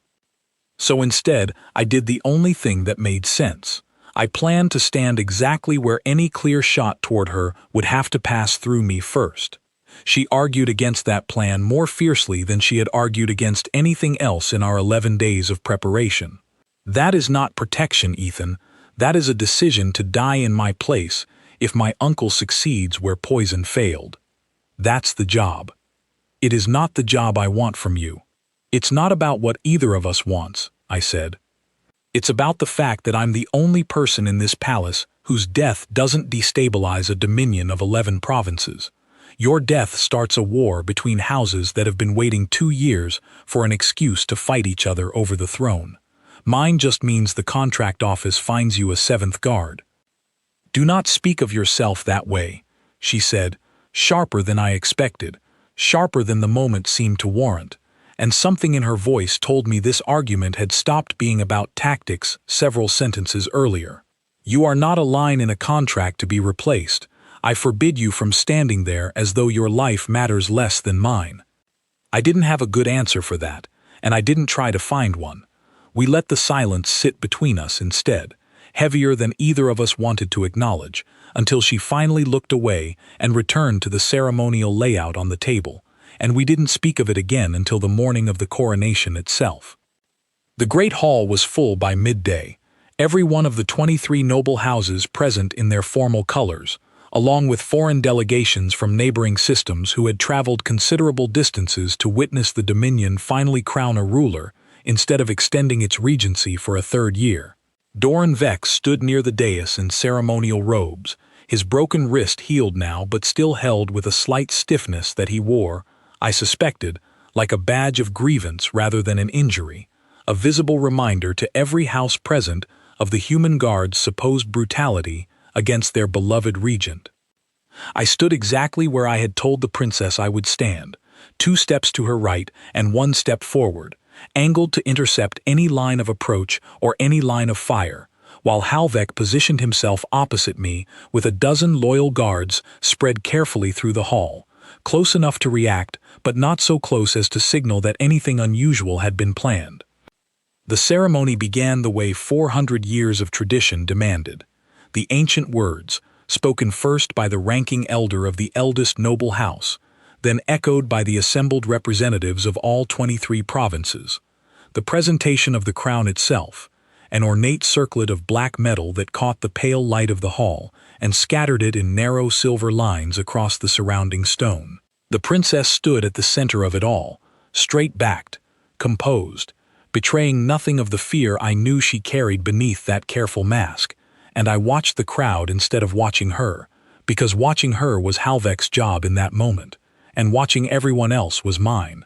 So instead, I did the only thing that made sense. I planned to stand exactly where any clear shot toward her would have to pass through me first. She argued against that plan more fiercely than she had argued against anything else in our 11 days of preparation. That is not protection, Ethan. That is a decision to die in my place if my uncle succeeds where poison failed. That's the job. It is not the job I want from you. It's not about what either of us wants, I said. It's about the fact that I'm the only person in this palace whose death doesn't destabilize a dominion of 11 provinces. Your death starts a war between houses that have been waiting 2 years for an excuse to fight each other over the throne. Mine just means the contract office finds you a 7th guard. Do not speak of yourself that way, she said, sharper than I expected, sharper than the moment seemed to warrant, and something in her voice told me this argument had stopped being about tactics several sentences earlier. You are not a line in a contract to be replaced. I forbid you from standing there as though your life matters less than mine. I didn't have a good answer for that, and I didn't try to find one. We let the silence sit between us instead, heavier than either of us wanted to acknowledge, until she finally looked away and returned to the ceremonial layout on the table, and we didn't speak of it again until the morning of the coronation itself. The great hall was full by midday, every one of the 23 noble houses present in their formal colors, along with foreign delegations from neighboring systems who had traveled considerable distances to witness the Dominion finally crown a ruler instead of extending its regency for a 3rd year. Doran Vex stood near the dais in ceremonial robes, his broken wrist healed now but still held with a slight stiffness that he wore, I suspected, like a badge of grievance rather than an injury, a visible reminder to every house present of the human guard's supposed brutality against their beloved regent. I stood exactly where I had told the princess I would stand, 2 steps to her right and 1 step forward, angled to intercept any line of approach or any line of fire, while Halvek positioned himself opposite me with a dozen loyal guards spread carefully through the hall, close enough to react but not so close as to signal that anything unusual had been planned. The ceremony began the way 400 years of tradition demanded. The ancient words, spoken first by the ranking elder of the eldest noble house, then echoed by the assembled representatives of all 23 provinces. The presentation of the crown itself, an ornate circlet of black metal that caught the pale light of the hall and scattered it in narrow silver lines across the surrounding stone. The princess stood at the center of it all, straight-backed, composed, betraying nothing of the fear I knew she carried beneath that careful mask, and I watched the crowd instead of watching her, because watching her was Halvek's job in that moment, and watching everyone else was mine.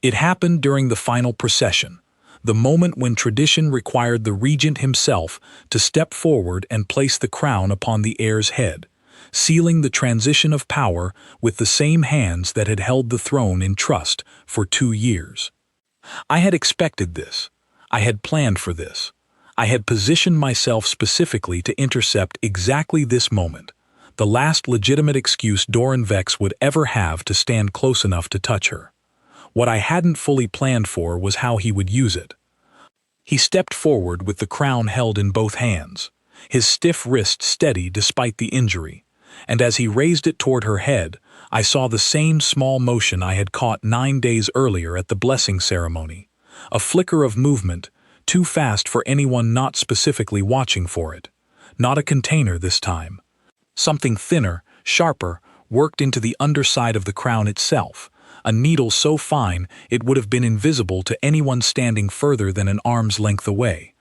It happened during the final procession, the moment when tradition required the regent himself to step forward and place the crown upon the heir's head, sealing the transition of power with the same hands that had held the throne in trust for 2 years. I had expected this. I had planned for this. I had positioned myself specifically to intercept exactly this moment, the last legitimate excuse Doran Vex would ever have to stand close enough to touch her. What I hadn't fully planned for was how he would use it. He stepped forward with the crown held in both hands. his stiff wrist steady despite the injury, and as he raised it toward her head, I saw the same small motion I had caught 9 days earlier at the blessing ceremony. A flicker of movement, too fast for anyone not specifically watching for it. Not a container this time. Something thinner, sharper, worked into the underside of the crown itself, a needle so fine it would have been invisible to anyone standing further than an arm's length away.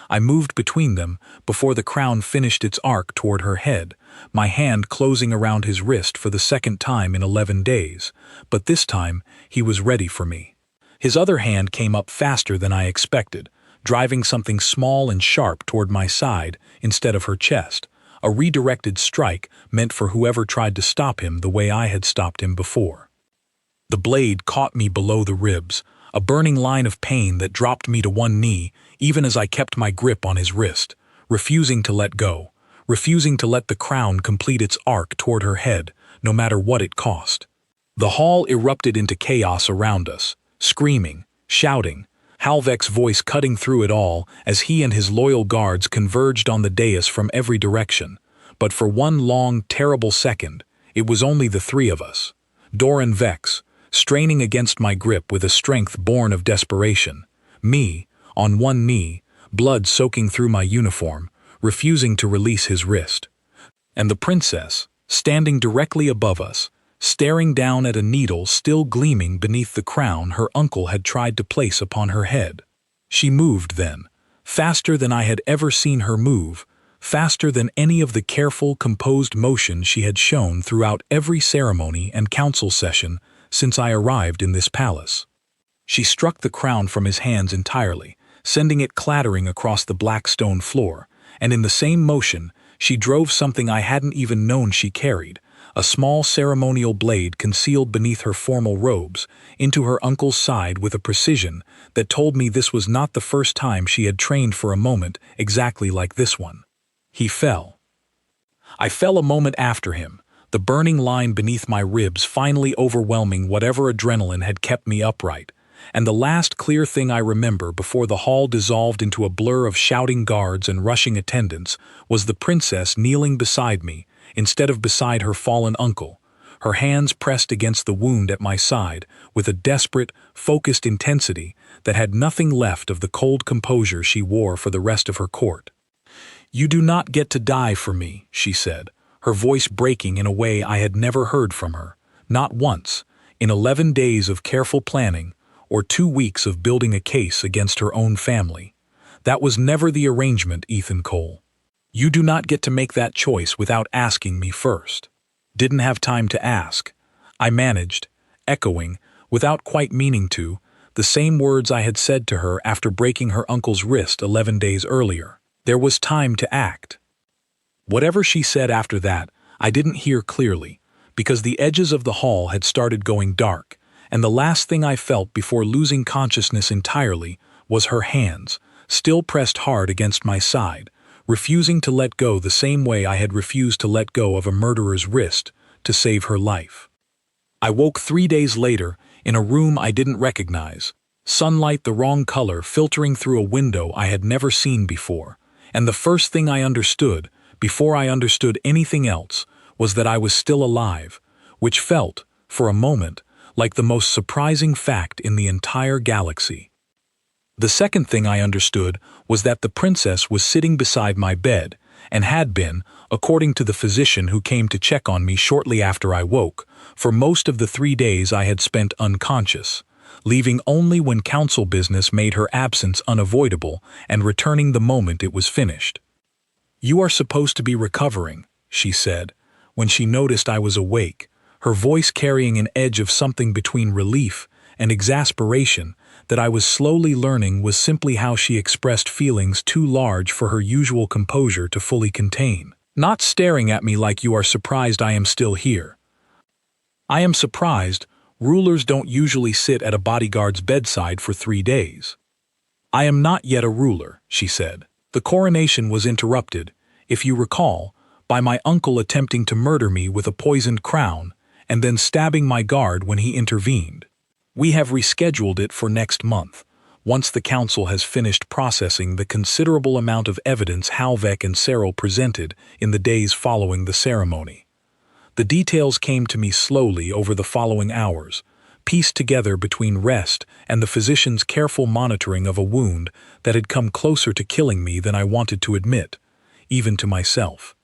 I moved between them before the crown finished its arc toward her head, my hand closing around his wrist for the second time in 11 days, but this time he was ready for me. His other hand came up faster than I expected, driving something small and sharp toward my side instead of her chest, a redirected strike meant for whoever tried to stop him the way I had stopped him before. The blade caught me below the ribs, a burning line of pain that dropped me to one knee even as I kept my grip on his wrist, refusing to let go, refusing to let the crown complete its arc toward her head, no matter what it cost. The hall erupted into chaos around us, screaming, shouting, Halvek's voice cutting through it all as he and his loyal guards converged on the dais from every direction. But for one long, terrible second, it was only the three of us. Doran Vex, straining against my grip with a strength born of desperation. Me, on one knee, blood soaking through my uniform, refusing to release his wrist. And the princess, standing directly above us, staring down at a needle still gleaming beneath the crown her uncle had tried to place upon her head. She moved then, faster than I had ever seen her move, faster than any of the careful, composed motion she had shown throughout every ceremony and council session since I arrived in this palace. She struck the crown from his hands entirely, sending it clattering across the black stone floor, and in the same motion, she drove something I hadn't even known she carried, a small ceremonial blade concealed beneath her formal robes, into her uncle's side with a precision that told me this was not the first time she had trained for a moment exactly like this one. He fell. I fell a moment after him, the burning line beneath my ribs finally overwhelming whatever adrenaline had kept me upright, and the last clear thing I remember before the hall dissolved into a blur of shouting guards and rushing attendants was the princess kneeling beside me, instead of beside her fallen uncle, her hands pressed against the wound at my side with a desperate, focused intensity that had nothing left of the cold composure she wore for the rest of her court. "You do not get to die for me," she said, her voice breaking in a way I had never heard from her, not once, in 11 days of careful planning or 2 weeks of building a case against her own family. That was never the arrangement, Ethan Cole. You do not get to make that choice without asking me first. Didn't have time to ask. I managed, echoing, without quite meaning to, the same words I had said to her after breaking her uncle's wrist 11 days earlier. There was time to act. Whatever she said after that, I didn't hear clearly, because the edges of the hall had started going dark, and the last thing I felt before losing consciousness entirely was her hands, still pressed hard against my side, refusing to let go the same way I had refused to let go of a murderer's wrist to save her life. I woke 3 days later in a room I didn't recognize, sunlight the wrong color filtering through a window I had never seen before, and the first thing I understood, before I understood anything else, was that I was still alive, which felt, for a moment, like the most surprising fact in the entire galaxy. The second thing I understood was that the princess was sitting beside my bed, and had been, according to the physician who came to check on me shortly after I woke, for most of the 3 days I had spent unconscious, leaving only when council business made her absence unavoidable and returning the moment it was finished. "You are supposed to be recovering," she said, when she noticed I was awake, her voice carrying an edge of something between relief and exasperation that I was slowly learning was simply how she expressed feelings too large for her usual composure to fully contain. "Not staring at me like you are surprised I am still here. I am surprised. Rulers don't usually sit at a bodyguard's bedside for 3 days. I am not yet a ruler," she said. "The coronation was interrupted, if you recall, by my uncle attempting to murder me with a poisoned crown and then stabbing my guard when he intervened. We have rescheduled it for next month, once the council has finished processing the considerable amount of evidence Halvek and Cyril presented in the days following the ceremony. The details came to me slowly over the following hours, pieced together between rest and the physician's careful monitoring of a wound that had come closer to killing me than I wanted to admit, even to myself.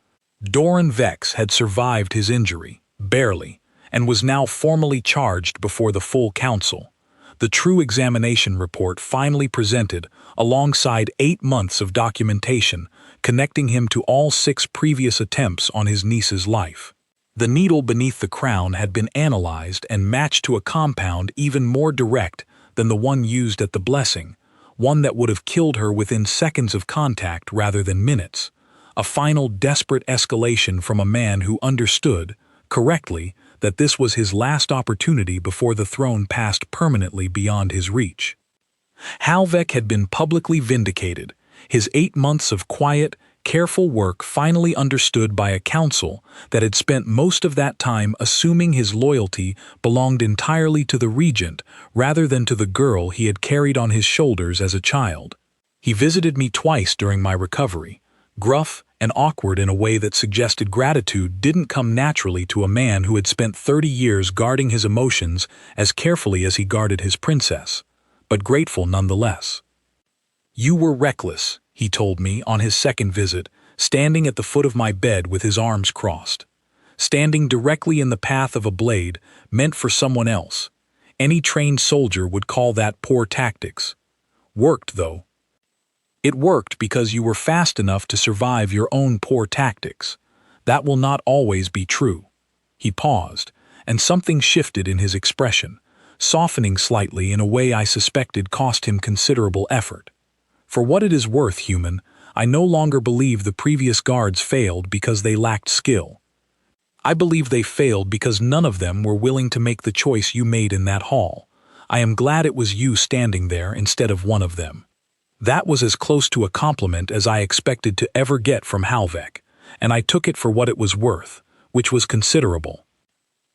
Doran Vex had survived his injury, barely, and was now formally charged before the full council. The true examination report finally presented alongside 8 months of documentation connecting him to all 6 previous attempts on his niece's life. The needle beneath the crown had been analyzed and matched to a compound even more direct than the one used at the blessing, one that would have killed her within seconds of contact rather than minutes. A final desperate escalation from a man who understood, correctly, that this was his last opportunity before the throne passed permanently beyond his reach. Halvek had been publicly vindicated, his 8 months of quiet, careful work finally understood by a council that had spent most of that time assuming his loyalty belonged entirely to the regent rather than to the girl he had carried on his shoulders as a child. He visited me twice during my recovery, gruff and awkward in a way that suggested gratitude didn't come naturally to a man who had spent 30 years guarding his emotions as carefully as he guarded his princess, but grateful nonetheless. "You were reckless," he told me on his second visit, standing at the foot of my bed with his arms crossed. Standing directly in the path of a blade meant for someone else. Any trained soldier would call that poor tactics. Worked, though. It worked because you were fast enough to survive your own poor tactics. That will not always be true. He paused, and something shifted in his expression, softening slightly in a way I suspected cost him considerable effort. For what it is worth, human, I no longer believe the previous guards failed because they lacked skill. I believe they failed because none of them were willing to make the choice you made in that hall. I am glad it was you standing there instead of one of them. That was as close to a compliment as I expected to ever get from Halvek, and I took it for what it was worth, which was considerable.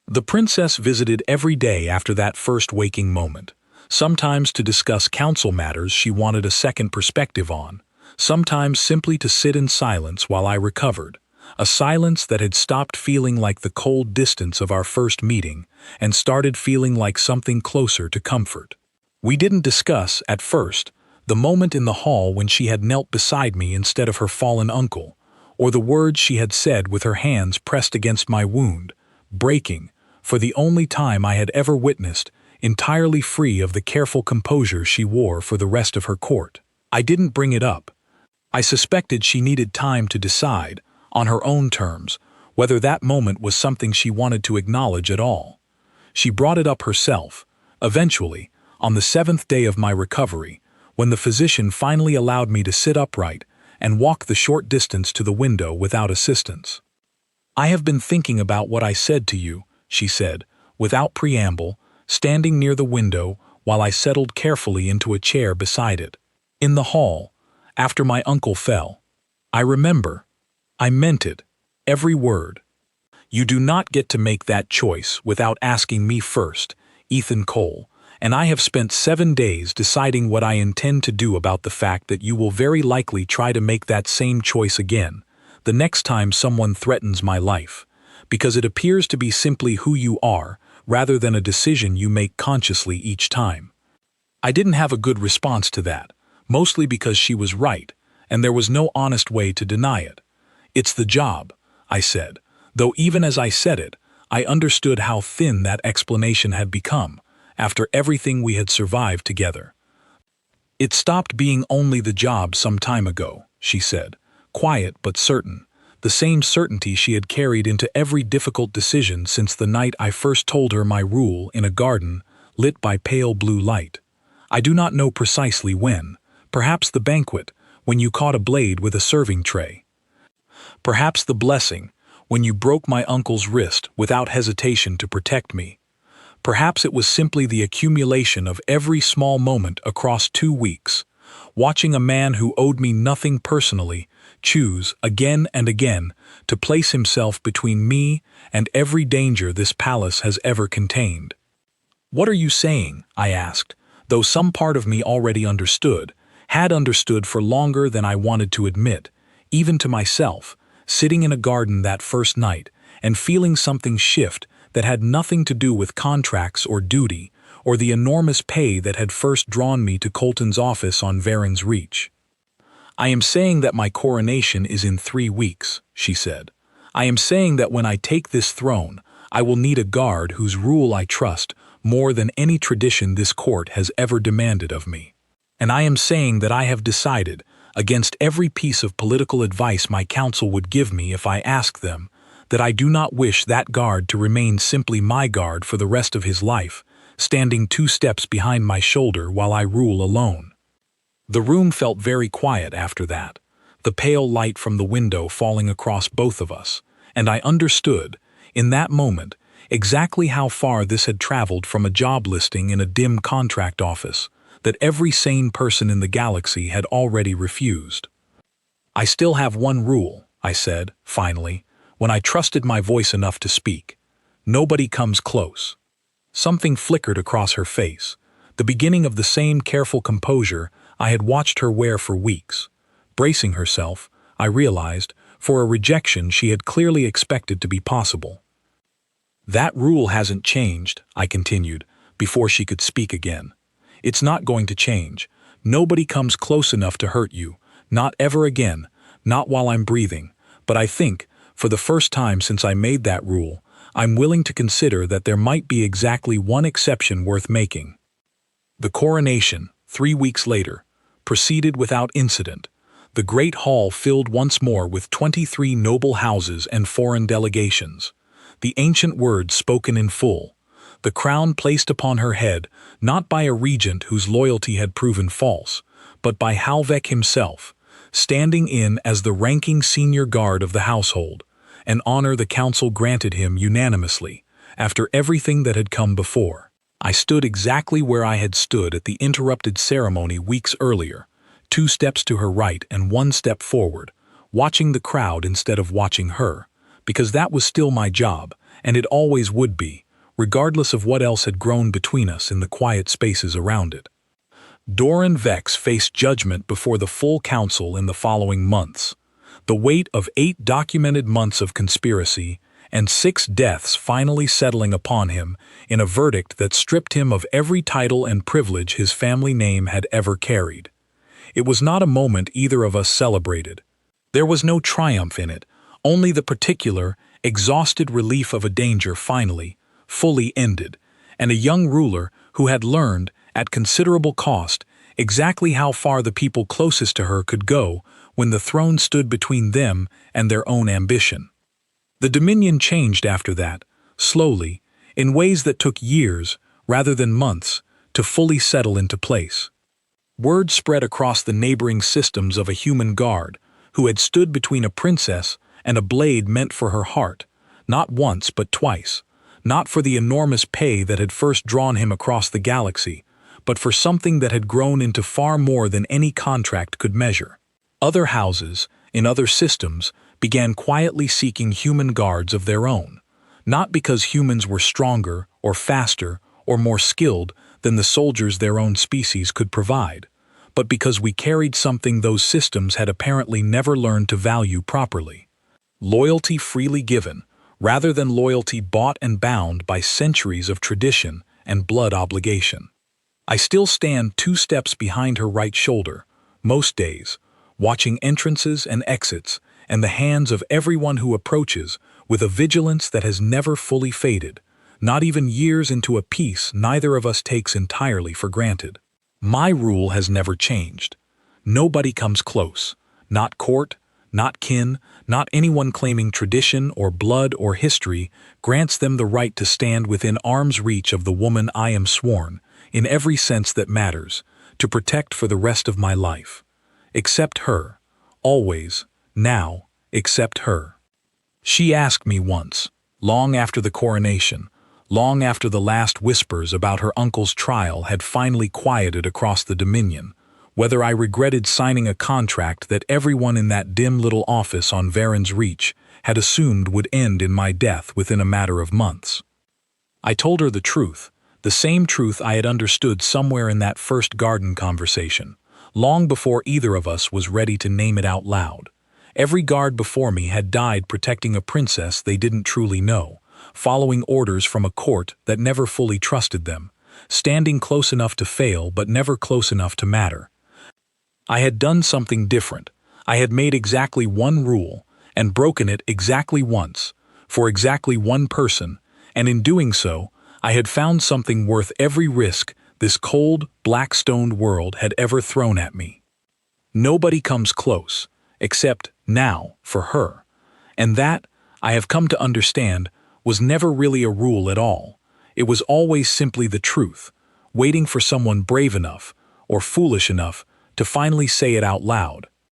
The princess visited every day after that first waking moment, sometimes to discuss council matters she wanted a second perspective on, sometimes simply to sit in silence while I recovered, a silence that had stopped feeling like the cold distance of our first meeting and started feeling like something closer to comfort. We didn't discuss, at first, the moment in the hall when she had knelt beside me instead of her fallen uncle, or the words she had said with her hands pressed against my wound, breaking, for the only time I had ever witnessed, entirely free of the careful composure she wore for the rest of her court. I didn't bring it up. I suspected she needed time to decide, on her own terms, whether that moment was something she wanted to acknowledge at all. She brought it up herself, eventually, on the 7th day of my recovery, when the physician finally allowed me to sit upright and walk the short distance to the window without assistance. "I have been thinking about what I said to you," she said, without preamble, standing near the window while I settled carefully into a chair beside it. "In the hall, after my uncle fell. I remember. I meant it, every word. You do not get to make that choice without asking me first, Ethan Cole, and I have spent 7 days deciding what I intend to do about the fact that you will very likely try to make that same choice again, the next time someone threatens my life, because it appears to be simply who you are, rather than a decision you make consciously each time." I didn't have a good response to that, mostly because she was right, and there was no honest way to deny it. "It's the job," I said, though even as I said it, I understood how thin that explanation had become, after everything we had survived together. "It stopped being only the job some time ago," she said, quiet but certain, the same certainty she had carried into every difficult decision since the night I first told her my rule in a garden lit by pale blue light. "I do not know precisely when, perhaps the banquet, when you caught a blade with a serving tray. Perhaps the blessing, when you broke my uncle's wrist without hesitation to protect me. Perhaps it was simply the accumulation of every small moment across 2 weeks, watching a man who owed me nothing personally choose, again and again, to place himself between me and every danger this palace has ever contained." "What are you saying?" I asked, though some part of me already understood, had understood for longer than I wanted to admit, even to myself, sitting in a garden that first night and feeling something shift that had nothing to do with contracts or duty, or the enormous pay that had first drawn me to Colton's office on Varen's Reach. "I am saying that my coronation is in 3 weeks," she said. "I am saying that when I take this throne, I will need a guard whose rule I trust more than any tradition this court has ever demanded of me. And I am saying that I have decided, against every piece of political advice my council would give me if I ask them, that I do not wish that guard to remain simply my guard for the rest of his life, standing 2 steps behind my shoulder while I rule alone." The room felt very quiet after that, the pale light from the window falling across both of us, and I understood, in that moment, exactly how far this had traveled from a job listing in a dim contract office that every sane person in the galaxy had already refused. "I still have one rule," I said, finally, when I trusted my voice enough to speak. "Nobody comes close." Something flickered across her face, the beginning of the same careful composure I had watched her wear for weeks. Bracing herself, I realized, for a rejection she had clearly expected to be possible. "That rule hasn't changed," I continued, before she could speak again. "It's not going to change. Nobody comes close enough to hurt you, not ever again, not while I'm breathing. But I think, for the first time since I made that rule, I'm willing to consider that there might be exactly one exception worth making." The coronation, 3 weeks later, proceeded without incident. The great hall filled once more with 23 noble houses and foreign delegations. The ancient words spoken in full. The crown placed upon her head, not by a regent whose loyalty had proven false, but by Halvek himself, standing in as the ranking senior guard of the household, an honor the council granted him unanimously, after everything that had come before. I stood exactly where I had stood at the interrupted ceremony weeks earlier, 2 steps to her right and 1 step forward, watching the crowd instead of watching her, because that was still my job, and it always would be, regardless of what else had grown between us in the quiet spaces around it. Doran Vex faced judgment before the full council in the following months. The weight of 8 documented months of conspiracy and 6 deaths finally settling upon him in a verdict that stripped him of every title and privilege his family name had ever carried. It was not a moment either of us celebrated. There was no triumph in it, only the particular, exhausted relief of a danger finally, fully ended, and a young ruler who had learned, at considerable cost, exactly how far the people closest to her could go when the throne stood between them and their own ambition. The Dominion changed after that, slowly, in ways that took years, rather than months, to fully settle into place. Word spread across the neighboring systems of a human guard who had stood between a princess and a blade meant for her heart, not once but twice, not for the enormous pay that had first drawn him across the galaxy, but for something that had grown into far more than any contract could measure. Other houses, in other systems, began quietly seeking human guards of their own, not because humans were stronger or faster or more skilled than the soldiers their own species could provide, but because we carried something those systems had apparently never learned to value properly. Loyalty freely given, rather than loyalty bought and bound by centuries of tradition and blood obligation. I still stand 2 steps behind her right shoulder, most days, watching entrances and exits and the hands of everyone who approaches with a vigilance that has never fully faded, not even years into a peace neither of us takes entirely for granted. My rule has never changed. Nobody comes close, not court, not kin, not anyone claiming tradition or blood or history grants them the right to stand within arm's reach of the woman I am sworn, in every sense that matters, to protect for the rest of my life. Except her. Always. Now. Except her. She asked me once, long after the coronation, long after the last whispers about her uncle's trial had finally quieted across the Dominion, whether I regretted signing a contract that everyone in that dim little office on Varen's Reach had assumed would end in my death within a matter of months. I told her the truth, The same truth I had understood somewhere in that first garden conversation, long before either of us was ready to name it out loud. Every guard before me had died protecting a princess they didn't truly know, following orders from a court that never fully trusted them, standing close enough to fail but never close enough to matter. I had done something different. I had made exactly one rule, and broken it exactly once, for exactly one person, and in doing so, I had found something worth every risk this cold, black-stoned world had ever thrown at me. Nobody comes close, except now, for her. And that, I have come to understand, was never really a rule at all. It was always simply the truth, waiting for someone brave enough, or foolish enough, to finally say it out loud.